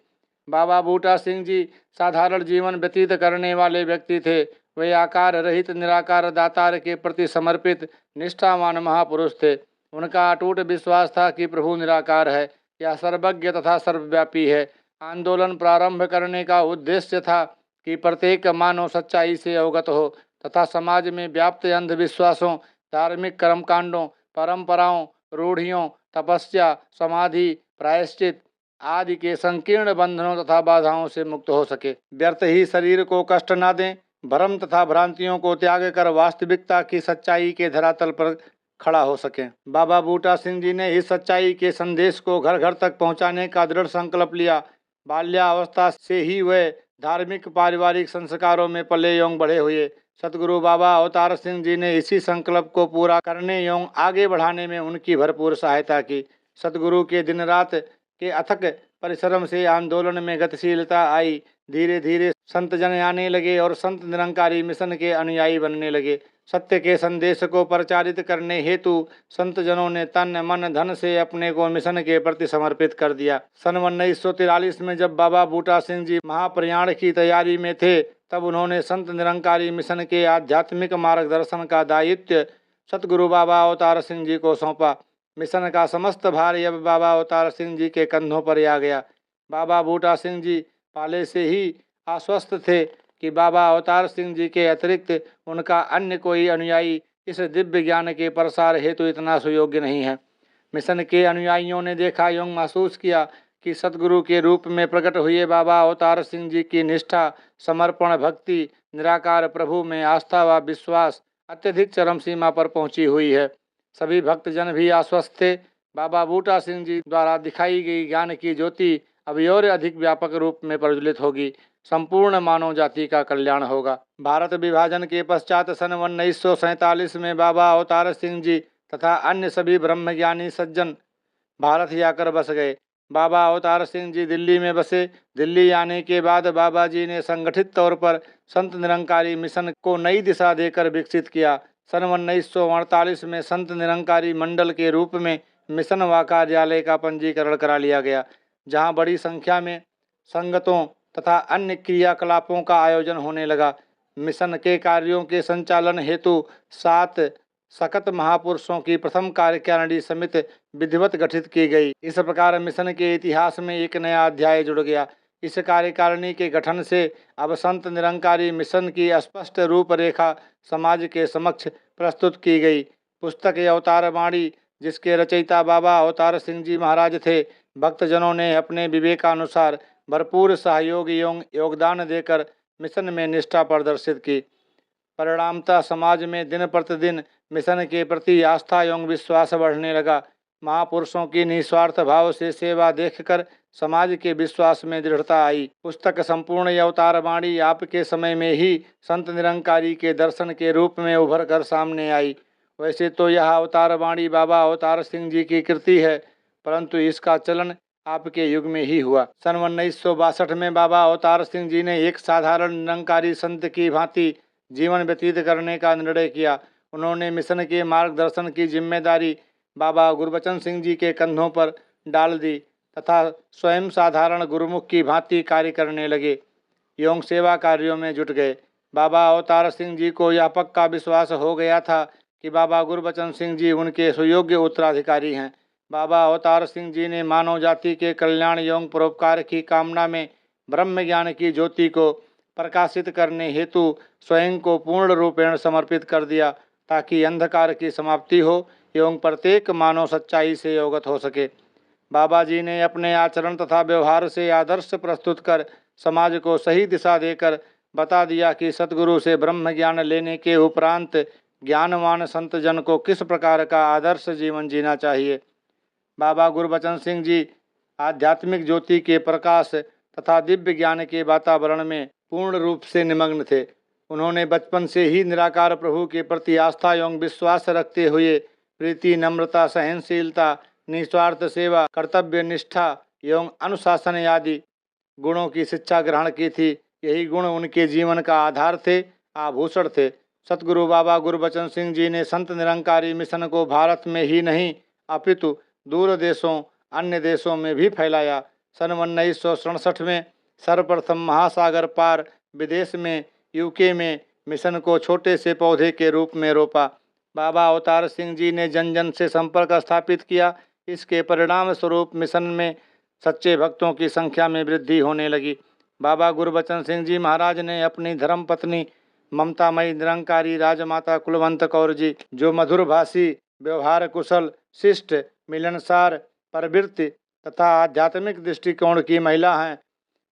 बाबा बूटा सिंह जी साधारण जीवन व्यतीत करने वाले व्यक्ति थे। वे आकार रहित निराकार दातार के प्रति समर्पित निष्ठावान महापुरुष थे। उनका अटूट विश्वास था कि प्रभु निराकार है, यह सर्वज्ञ तथा सर्वव्यापी है। आंदोलन प्रारंभ करने का उद्देश्य था कि प्रत्येक मानव सच्चाई से अवगत हो तथा समाज में व्याप्त अंधविश्वासों, धार्मिक कर्मकांडों, परंपराओं, रूढ़ियों, तपस्या, समाधि, प्रायश्चित आदि के संकीर्ण बंधनों तथा बाधाओं से मुक्त हो सके। व्यर्थ ही शरीर को कष्ट न दें, भ्रम तथा भ्रांतियों को त्याग कर वास्तविकता की सच्चाई के धरातल पर खड़ा हो सके। बाबा बूटा सिंह जी ने इस सच्चाई के संदेश को घर घर तक पहुंचाने का दृढ़ संकल्प लिया। बाल्यावस्था से ही वे धार्मिक पारिवारिक संस्कारों में पले एवं बढ़े हुए। सतगुरु बाबा अवतार सिंह जी ने इसी संकल्प को पूरा करने एवं आगे बढ़ाने में उनकी भरपूर सहायता की। सतगुरु के दिन रात के अथक परिश्रम से आंदोलन में गतिशीलता आई। धीरे धीरे संत जन आने लगे और संत निरंकारी मिशन के अनुयायी बनने लगे। सत्य के संदेश को प्रचारित करने हेतु संत जनों ने तन मन धन से अपने को मिशन के प्रति समर्पित कर दिया। सन 1943 में जब बाबा बूटा सिंह जी महाप्रयाण की तैयारी में थे, तब उन्होंने संत निरंकारी मिशन के आध्यात्मिक मार्गदर्शन का दायित्व सतगुरु बाबा अवतार सिंह जी को सौंपा। मिशन का समस्त भार अब बाबा अवतार सिंह जी के कंधों पर आ गया। बाबा बूटा सिंह जी पहले से ही आश्वस्त थे कि बाबा अवतार सिंह जी के अतिरिक्त उनका अन्य कोई अनुयायी इस दिव्य ज्ञान के प्रसार हेतु इतना सुयोग्य नहीं है। मिशन के अनुयायियों ने देखा एवं महसूस किया कि सतगुरु के रूप में प्रकट हुए बाबा अवतार सिंह जी की निष्ठा, समर्पण, भक्ति, निराकार प्रभु में आस्था व विश्वास अत्यधिक चरम सीमा पर पहुंची हुई है। सभी भक्तजन भी आश्वस्त थे। बाबा बूटा सिंह जी द्वारा दिखाई गई ज्ञान की ज्योति अब और अधिक व्यापक रूप में प्रज्वलित होगी। संपूर्ण मानव जाति का कल्याण होगा। भारत विभाजन के पश्चात सन 1947 में बाबा अवतार सिंह जी तथा अन्य सभी ब्रह्मज्ञानी सज्जन भारत आकर बस गए। बाबा अवतार सिंह जी दिल्ली में बसे। दिल्ली आने के बाद बाबा जी ने संगठित तौर पर संत निरंकारी मिशन को नई दिशा देकर विकसित किया। सन 1948 में संत निरंकारी मंडल के रूप में मिशन व कार्यालय का पंजीकरण करा लिया गया, जहां बड़ी संख्या में संगतों तथा अन्य क्रियाकलापों का आयोजन होने लगा। मिशन के कार्यों के संचालन हेतु 7 सकत महापुरुषों की प्रथम कार्यकारिणी समिति विधिवत गठित की गई। इस प्रकार मिशन के इतिहास में एक नया अध्याय जुड़ गया। इस कार्यकारिणी के गठन से अब संत निरंकारी मिशन की स्पष्ट रूपरेखा समाज के समक्ष प्रस्तुत की गई। पुस्तक अवतार वाणी, जिसके रचयिता बाबा अवतार सिंह जी महाराज थे, भक्तजनों ने अपने परिणामतः समाज में दिन प्रतिदिन मिशन के प्रति आस्था एवं विश्वास बढ़ने लगा। महापुरुषों की निस्वार्थ भाव से सेवा देखकर समाज के विश्वास में दृढ़ता आई। पुस्तक संपूर्ण अवतार वाणी आपके समय में ही संत निरंकारी के दर्शन के रूप में उभर कर सामने आई। वैसे तो यह अवतार वाणी बाबा अवतार सिंह जी की कृति है, परंतु इसका चलन आपके युग में ही हुआ। सन 1962 में बाबा अवतार सिंह जी ने एक साधारण निरंकारी संत की भांति जीवन व्यतीत करने का निर्णय किया। उन्होंने मिशन के मार्गदर्शन की जिम्मेदारी बाबा गुरबचन सिंह जी के कंधों पर डाल दी तथा स्वयं साधारण गुरुमुख की भांति कार्य करने लगे एवं सेवा कार्यों में जुट गए। बाबा अवतार सिंह जी को यह पक्का विश्वास हो गया था कि बाबा गुरबचन सिंह जी उनके सुयोग्य उत्तराधिकारी हैं। बाबा अवतार सिंह जी ने मानव जाति के कल्याण एवं परोपकार की कामना में ब्रह्म ज्ञान की ज्योति को प्रकाशित करने हेतु स्वयं को पूर्ण रूपेण समर्पित कर दिया, ताकि अंधकार की समाप्ति हो एवं प्रत्येक मानव सच्चाई से अवगत हो सके। बाबा जी ने अपने आचरण तथा व्यवहार से आदर्श प्रस्तुत कर समाज को सही दिशा देकर बता दिया कि सतगुरु से ब्रह्म ज्ञान लेने के उपरांत ज्ञानवान संत जन को किस प्रकार का आदर्श जीवन जीना चाहिए। बाबा गुरबचन सिंह जी आध्यात्मिक ज्योति के प्रकाश तथा दिव्य ज्ञान के वातावरण में पूर्ण रूप से निमग्न थे। उन्होंने बचपन से ही निराकार प्रभु के प्रति आस्था एवं विश्वास रखते हुए प्रीति, नम्रता, सहनशीलता, निस्वार्थ सेवा, कर्तव्य निष्ठा एवं अनुशासन आदि गुणों की शिक्षा ग्रहण की थी। यही गुण उनके जीवन का आधार थे, आभूषण थे। सतगुरु बाबा गुरबचन सिंह जी ने संत निरंकारी मिशन को भारत में ही नहीं अपितु दूर देशों, अन्य देशों में भी फैलाया। सन 1967 में सर्वप्रथम महासागर पार विदेश में यूके में मिशन को छोटे से पौधे के रूप में रोपा। बाबा अवतार सिंह जी ने जन जन से संपर्क स्थापित किया। इसके परिणाम स्वरूप मिशन में सच्चे भक्तों की संख्या में वृद्धि होने लगी। बाबा गुरबचन सिंह जी महाराज ने अपनी धर्मपत्नी ममतामयी निरंकारी राजमाता कुलवंत कौर जी, जो मधुरभाषी, व्यवहार कुशल, शिष्ट, मिलनसार, प्रवृत्ति तथा आध्यात्मिक दृष्टिकोण की महिला हैं,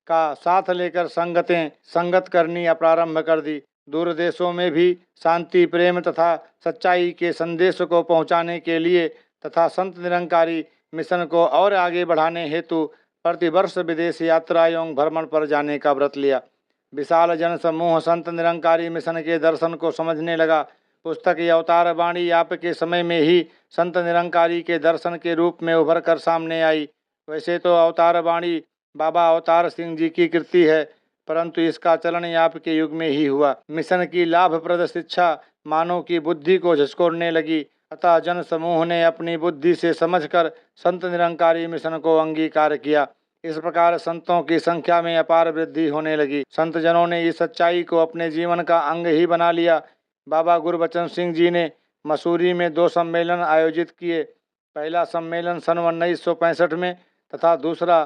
का साथ लेकर संगत करनी प्रारंभ कर दी। दूर देशों में भी शांति, प्रेम तथा सच्चाई के संदेश को पहुंचाने के लिए तथा संत निरंकारी मिशन को और आगे बढ़ाने हेतु प्रतिवर्ष विदेश यात्रा एवं भ्रमण पर जाने का व्रत लिया। विशाल जन समूह संत निरंकारी मिशन के दर्शन को समझने लगा। पुस्तक अवतार वाणी आपके समय में ही संत निरंकारी के दर्शन के रूप में उभर कर सामने आई। वैसे तो अवतार वाणी बाबा अवतार सिंह जी की कृति है, परंतु इसका चलन आपके युग में ही हुआ। मिशन की लाभप्रद शिक्षा मानव की बुद्धि को झकझोरने लगी, अतः जन समूह ने अपनी बुद्धि से समझकर संत निरंकारी मिशन को अंगीकार किया। इस प्रकार संतों की संख्या में अपार वृद्धि होने लगी। संत जनों ने इस सच्चाई को अपने जीवन का अंग ही बना लिया। बाबा गुरबचन सिंह जी ने मसूरी में 2 सम्मेलन आयोजित किए। पहला सम्मेलन सन 1965 में तथा दूसरा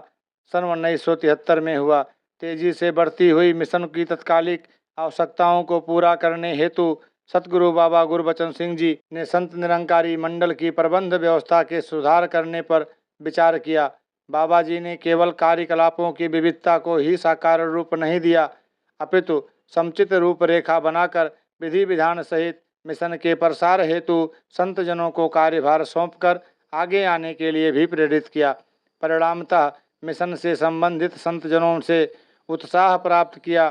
सन 1973 में हुआ। तेजी से बढ़ती हुई मिशन की तत्कालिक आवश्यकताओं को पूरा करने हेतु सतगुरु बाबा गुरबचन सिंह जी ने संत निरंकारी मंडल की प्रबंध व्यवस्था के सुधार करने पर विचार किया। बाबा जी ने केवल कार्यकलापों की विविधता को ही साकार रूप नहीं दिया, अपितु समुचित रूपरेखा बनाकर विधि विधान सहित मिशन के प्रसार हेतु संत जनों को कार्यभार सौंपकर आगे आने के लिए भी प्रेरित किया। परिणामतः मिशन से संबंधित संत जनों से उत्साह प्राप्त किया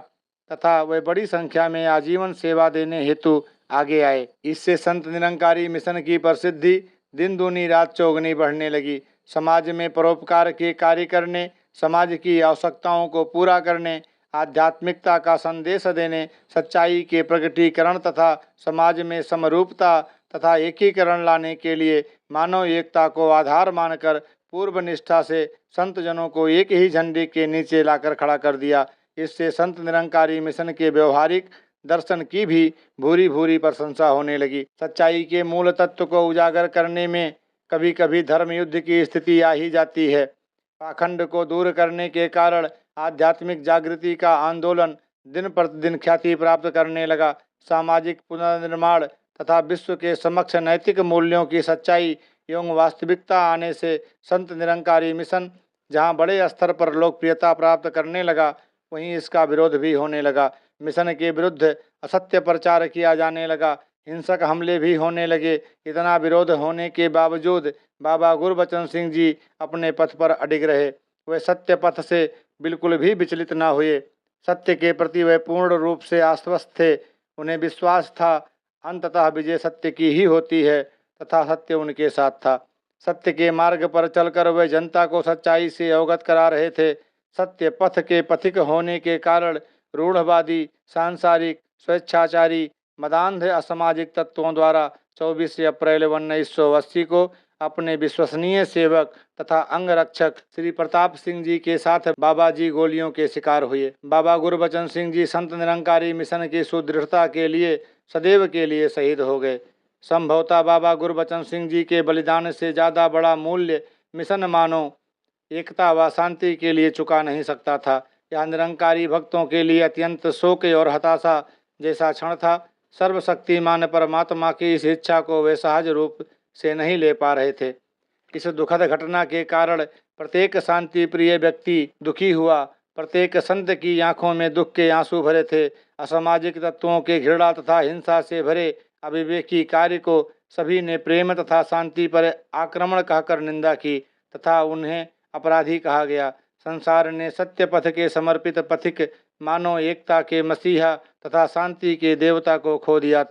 तथा वे बड़ी संख्या में आजीवन सेवा देने हेतु आगे आए। इससे संत निरंकारी मिशन की प्रसिद्धि दिन दूनी रात चौगुनी बढ़ने लगी। समाज में परोपकार के कार्य करने, समाज की आवश्यकताओं को पूरा करने, आध्यात्मिकता का संदेश देने, सच्चाई के प्रकटीकरण तथा समाज में समरूपता तथा एकीकरण लाने के लिए मानव एकता को आधार मानकर पूर्व निष्ठा से संत जनों को एक ही झंडे के नीचे लाकर खड़ा कर दिया। इससे संत निरंकारी मिशन के व्यवहारिक दर्शन की भी भूरी भूरी प्रशंसा होने लगी। सच्चाई के मूल तत्व को उजागर करने में कभी कभी धर्म युद्ध की स्थिति आ ही जाती है। पाखंड को दूर करने के कारण आध्यात्मिक जागृति का आंदोलन दिन प्रतिदिन ख्याति प्राप्त करने लगा। सामाजिक पुनर्निर्माण तथा विश्व के समक्ष नैतिक मूल्यों की सच्चाई एवं वास्तविकता आने से संत निरंकारी मिशन जहां बड़े स्तर पर लोकप्रियता प्राप्त करने लगा, वहीं इसका विरोध भी होने लगा। मिशन के विरुद्ध असत्य प्रचार किया जाने लगा, हिंसक हमले भी होने लगे। इतना विरोध होने के बावजूद बाबा गुरबचन सिंह जी अपने पथ पर अडिग रहे। वे सत्य पथ से बिल्कुल भी विचलित न हुए। सत्य के प्रति वे पूर्ण रूप से आश्वस्त थे। उन्हें विश्वास था अंततः विजय सत्य की ही होती है तथा सत्य उनके साथ था। सत्य के मार्ग पर चलकर वे जनता को सच्चाई से अवगत करा रहे थे। सत्य पथ के पथिक होने के कारण रूढ़वादी, सांसारिक, स्वेच्छाचारी, मदान्ध असामाजिक तत्वों द्वारा 24 अप्रैल 1980 को अपने विश्वसनीय सेवक तथा अंगरक्षक श्री प्रताप सिंह जी के साथ बाबा जी गोलियों के शिकार हुए। बाबा गुरबचन सिंह जी संत निरंकारी मिशन की सुदृढ़ता के लिए सदैव के लिए शहीद हो गए। संभवतः बाबा गुरबचन सिंह जी के बलिदान से ज़्यादा बड़ा मूल्य मिशन मानो एकता व शांति के लिए चुका नहीं सकता था। यह निरंकारी भक्तों के लिए अत्यंत शोक और हताशा जैसा क्षण था। सर्वशक्तिमान परमात्मा की इस इच्छा को वे सहज रूप से नहीं ले पा रहे थे। इस दुखद घटना के कारण प्रत्येक शांति प्रिय व्यक्ति दुखी हुआ। प्रत्येक संत की आंखों में दुख के आंसू भरे थे। असामाजिक तत्वों के घृणा तथा हिंसा से भरे अविवेकी कार्य को सभी ने प्रेम तथा शांति पर आक्रमण कहकर निंदा की तथा उन्हें अपराधी कहा गया। संसार ने सत्य पथ के समर्पित पथिक मानव एकता के मसीहा तथा शांति के देवता को खो दिया।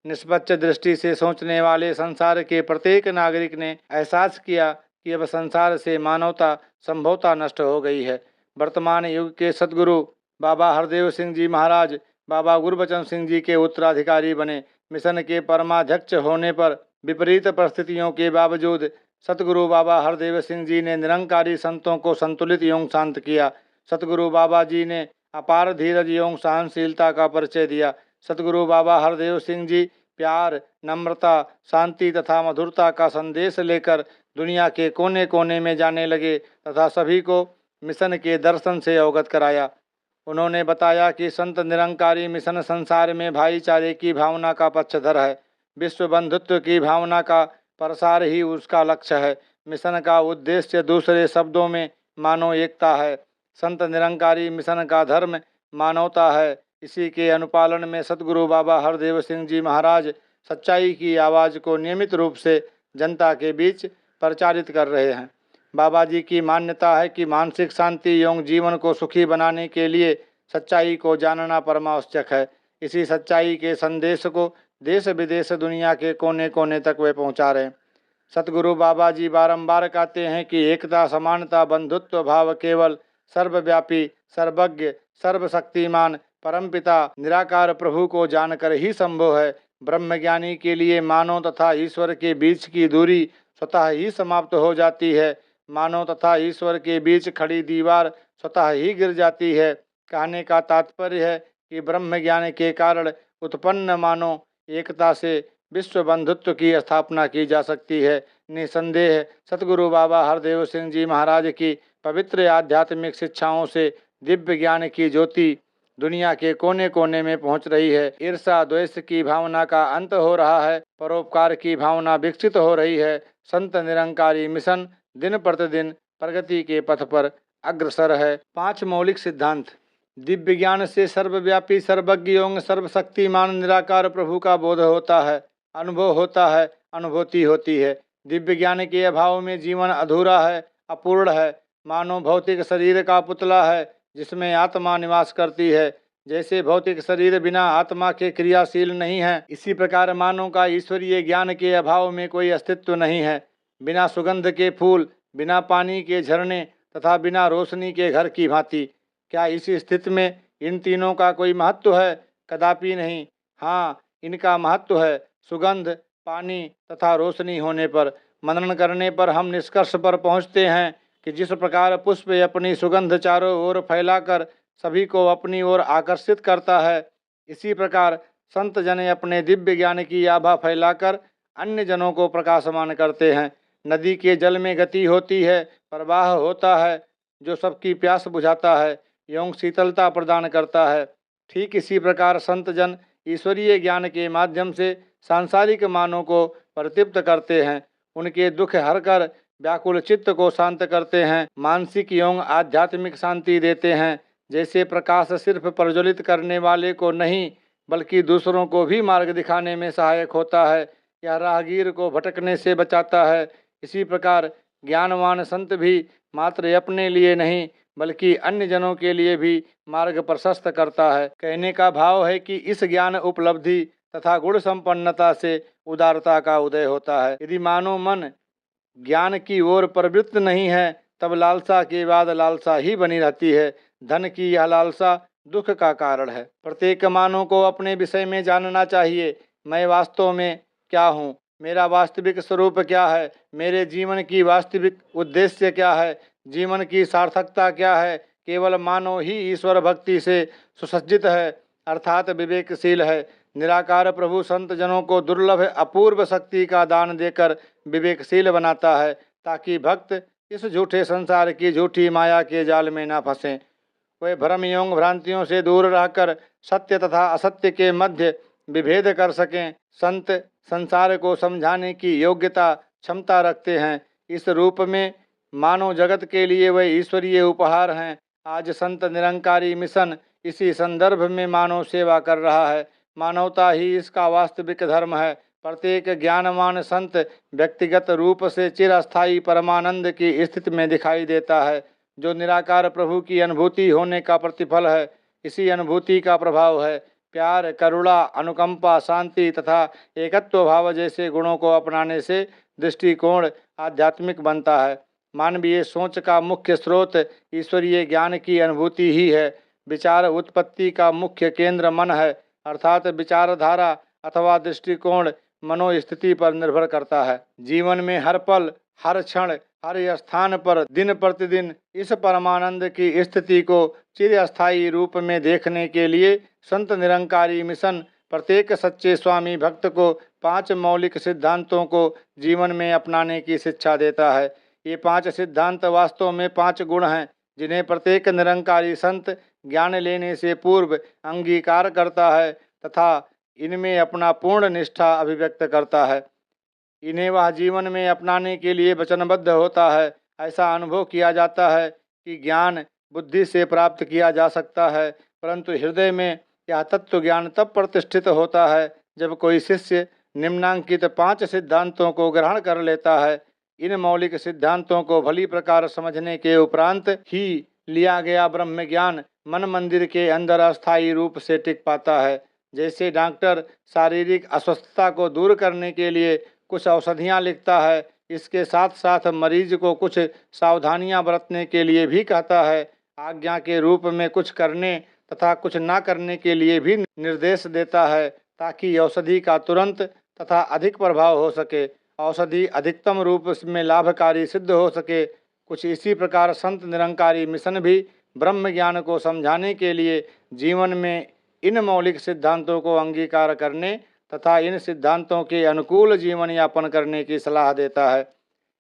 निष्पक्ष दृष्टि से सोचने वाले संसार के प्रत्येक नागरिक ने एहसास किया कि अब संसार से मानवता संभवतः नष्ट हो गई है। वर्तमान युग के सद्गुरु बाबा हरदेव सिंह जी महाराज बाबा गुरबचन सिंह जी के उत्तराधिकारी बने। मिशन के परमाध्यक्ष होने पर विपरीत परिस्थितियों के बावजूद सतगुरु बाबा हरदेव सिंह जी ने निरंकारी संतों को संतुलित एवं शांत किया। सतगुरु बाबा जी ने अपार धीरज एवं सहनशीलता का परिचय दिया। सतगुरु बाबा हरदेव सिंह जी प्यार, नम्रता, शांति तथा मधुरता का संदेश लेकर दुनिया के कोने कोने में जाने लगे तथा सभी को मिशन के दर्शन से अवगत कराया। उन्होंने बताया कि संत निरंकारी मिशन संसार में भाईचारे की भावना का पक्षधर है। विश्व बंधुत्व की भावना का प्रसार ही उसका लक्ष्य है। मिशन का उद्देश्य दूसरे शब्दों में मानव एकता है। संत निरंकारी मिशन का धर्म मानवता है। इसी के अनुपालन में सतगुरु बाबा हरदेव सिंह जी महाराज सच्चाई की आवाज़ को नियमित रूप से जनता के बीच प्रचारित कर रहे हैं। बाबा जी की मान्यता है कि मानसिक शांति एवं जीवन को सुखी बनाने के लिए सच्चाई को जानना परमावश्यक है। इसी सच्चाई के संदेश को देश विदेश दुनिया के कोने कोने तक वे पहुंचा रहे हैं। सतगुरु बाबा जी बारंबार कहते हैं कि एकता, समानता, बंधुत्व भाव केवल सर्वव्यापी, सर्वज्ञ, सर्वशक्तिमान परमपिता निराकार प्रभु को जानकर ही संभव है। ब्रह्मज्ञानी के लिए मानव तथा ईश्वर के बीच की दूरी स्वतः ही समाप्त हो जाती है। मानव तथा ईश्वर के बीच खड़ी दीवार स्वतः ही गिर जाती है। कहने का तात्पर्य है कि ब्रह्म ज्ञान के कारण उत्पन्न मानव एकता से विश्व बंधुत्व की स्थापना की जा सकती है। निसंदेह सतगुरु बाबा हरदेव सिंह जी महाराज की पवित्र आध्यात्मिक शिक्षाओं से दिव्य ज्ञान की ज्योति दुनिया के कोने कोने में पहुंच रही है। ईर्षा द्वेष की भावना का अंत हो रहा है। परोपकार की भावना विकसित हो रही है। संत निरंकारी मिशन दिन प्रतिदिन प्रगति के पथ पर अग्रसर है। 5 मौलिक सिद्धांत। दिव्य ज्ञान से सर्वव्यापी, सर्वज्ञ एवं सर्वशक्तिमान निराकार प्रभु का बोध होता है, अनुभव होता है, अनुभूति होती है। दिव्य ज्ञान के अभाव में जीवन अधूरा है, अपूर्ण है। मानव भौतिक शरीर का पुतला है जिसमें आत्मा निवास करती है। जैसे भौतिक शरीर बिना आत्मा के क्रियाशील नहीं है, इसी प्रकार मानव का ईश्वरीय ज्ञान के अभाव में कोई अस्तित्व नहीं है। बिना सुगंध के फूल, बिना पानी के झरने तथा बिना रोशनी के घर की भांति। क्या इस स्थिति में इन तीनों का कोई महत्व है? कदापि नहीं। हाँ, इनका महत्व है। सुगंध, पानी तथा रोशनी होने पर, मनन करने पर हम निष्कर्ष पर पहुँचते हैं कि जिस प्रकार पुष्प अपनी सुगंध चारों ओर फैलाकर सभी को अपनी ओर आकर्षित करता है, इसी प्रकार संत जन अपने दिव्य ज्ञान की आभा फैलाकर अन्य जनों को प्रकाशमान करते हैं। नदी के जल में गति होती है, प्रवाह होता है जो सबकी प्यास बुझाता है एवं शीतलता प्रदान करता है। ठीक इसी प्रकार संत जन ईश्वरीय ज्ञान के माध्यम से सांसारिक मानव को प्रतृप्त करते हैं, उनके दुख हरकर व्याकुल चित्त को शांत करते हैं, मानसिक एवं आध्यात्मिक शांति देते हैं। जैसे प्रकाश सिर्फ प्रज्वलित करने वाले को नहीं बल्कि दूसरों को भी मार्ग दिखाने में सहायक होता है या राहगीर को भटकने से बचाता है, इसी प्रकार ज्ञानवान संत भी मात्र अपने लिए नहीं बल्कि अन्य जनों के लिए भी मार्ग प्रशस्त करता है। कहने का भाव है कि इस ज्ञान उपलब्धि तथा गुण संपन्नता से उदारता का उदय होता है। यदि मानव मन ज्ञान की ओर प्रवृत्त नहीं है तब लालसा के बाद लालसा ही बनी रहती है। धन की यह लालसा दुख का कारण है। प्रत्येक मानव को अपने विषय में जानना चाहिए, मैं वास्तव में क्या हूँ, मेरा वास्तविक स्वरूप क्या है, मेरे जीवन की वास्तविक उद्देश्य क्या है, जीवन की सार्थकता क्या है। केवल मानव ही ईश्वर भक्ति से सुसज्जित है अर्थात विवेकशील है। निराकार प्रभु संत जनों को दुर्लभ अपूर्व शक्ति का दान देकर विवेकशील बनाता है ताकि भक्त इस झूठे संसार की झूठी माया के जाल में न फंसें। वे भ्रम एवं भ्रांतियों से दूर रहकर सत्य तथा असत्य के मध्य विभेद कर सकें। संत संसार को समझाने की योग्यता क्षमता रखते हैं। इस रूप में मानव जगत के लिए वे ईश्वरीय उपहार हैं। आज संत निरंकारी मिशन इसी संदर्भ में मानव सेवा कर रहा है। मानवता ही इसका वास्तविक धर्म है। प्रत्येक ज्ञानवान संत व्यक्तिगत रूप से चिरस्थायी परमानंद की स्थिति में दिखाई देता है, जो निराकार प्रभु की अनुभूति होने का प्रतिफल है। इसी अनुभूति का प्रभाव है। प्यार, करुणा, अनुकंपा, शांति तथा एकत्व भाव जैसे गुणों को अपनाने से दृष्टिकोण आध्यात्मिक बनता है। मानवीय सोच का मुख्य स्रोत ईश्वरीय ज्ञान की अनुभूति ही है। विचार उत्पत्ति का मुख्य केंद्र मन है, अर्थात विचारधारा अथवा दृष्टिकोण मनोस्थिति पर निर्भर करता है। जीवन में हर पल, हर क्षण, हर स्थान पर दिन प्रतिदिन इस परमानंद की स्थिति को चिरस्थायी रूप में देखने के लिए संत निरंकारी मिशन प्रत्येक सच्चे स्वामी भक्त को 5 मौलिक सिद्धांतों को जीवन में अपनाने की शिक्षा देता है। ये 5 सिद्धांत वास्तव में 5 गुण हैं जिन्हें प्रत्येक निरंकारी संत ज्ञान लेने से पूर्व अंगीकार करता है तथा इनमें अपना पूर्ण निष्ठा अभिव्यक्त करता है। इन्हें वह जीवन में अपनाने के लिए वचनबद्ध होता है। ऐसा अनुभव किया जाता है कि ज्ञान बुद्धि से प्राप्त किया जा सकता है, परंतु हृदय में यह तत्व ज्ञान तब प्रतिष्ठित होता है जब कोई शिष्य निम्नांकित 5 सिद्धांतों को ग्रहण कर लेता है। इन मौलिक सिद्धांतों को भली प्रकार समझने के उपरांत ही लिया गया ब्रह्म ज्ञान मन मंदिर के अंदर अस्थायी रूप से टिक पाता है। जैसे डॉक्टर शारीरिक अस्वस्थता को दूर करने के लिए कुछ औषधियाँ लिखता है, इसके साथ साथ मरीज को कुछ सावधानियां बरतने के लिए भी कहता है। आज्ञा के रूप में कुछ करने तथा कुछ ना करने के लिए भी निर्देश देता है ताकि औषधि का तुरंत तथा अधिक प्रभाव हो सके, औषधि अधिकतम रूप में लाभकारी सिद्ध हो सके। कुछ इसी प्रकार संत निरंकारी मिशन भी ब्रह्म ज्ञान को समझाने के लिए जीवन में इन मौलिक सिद्धांतों को अंगीकार करने तथा इन सिद्धांतों के अनुकूल जीवन यापन करने की सलाह देता है।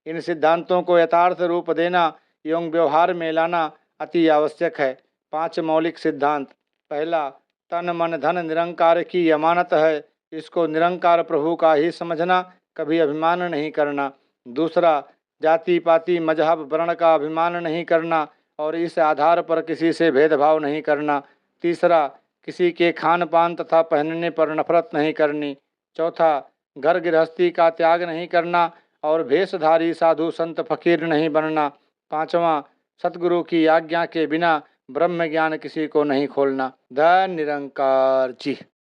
इन सिद्धांतों को यथार्थ रूप देना एवं व्यवहार में लाना अति आवश्यक है। 5 मौलिक सिद्धांत। पहला, तन मन धन निरंकार की अमानत है, इसको निरंकार प्रभु का ही समझना, कभी अभिमान नहीं करना। दूसरा, जाति पाति मजहब वर्ण का अभिमान नहीं करना और इस आधार पर किसी से भेदभाव नहीं करना। तीसरा, किसी के खान पान तथा पहनने पर नफरत नहीं करनी। चौथा, घर गृहस्थी का त्याग नहीं करना और भेषधारी साधु संत फकीर नहीं बनना। पांचवा, सतगुरु की आज्ञा के बिना ब्रह्म ज्ञान किसी को नहीं खोलना। धन निरंकार जी।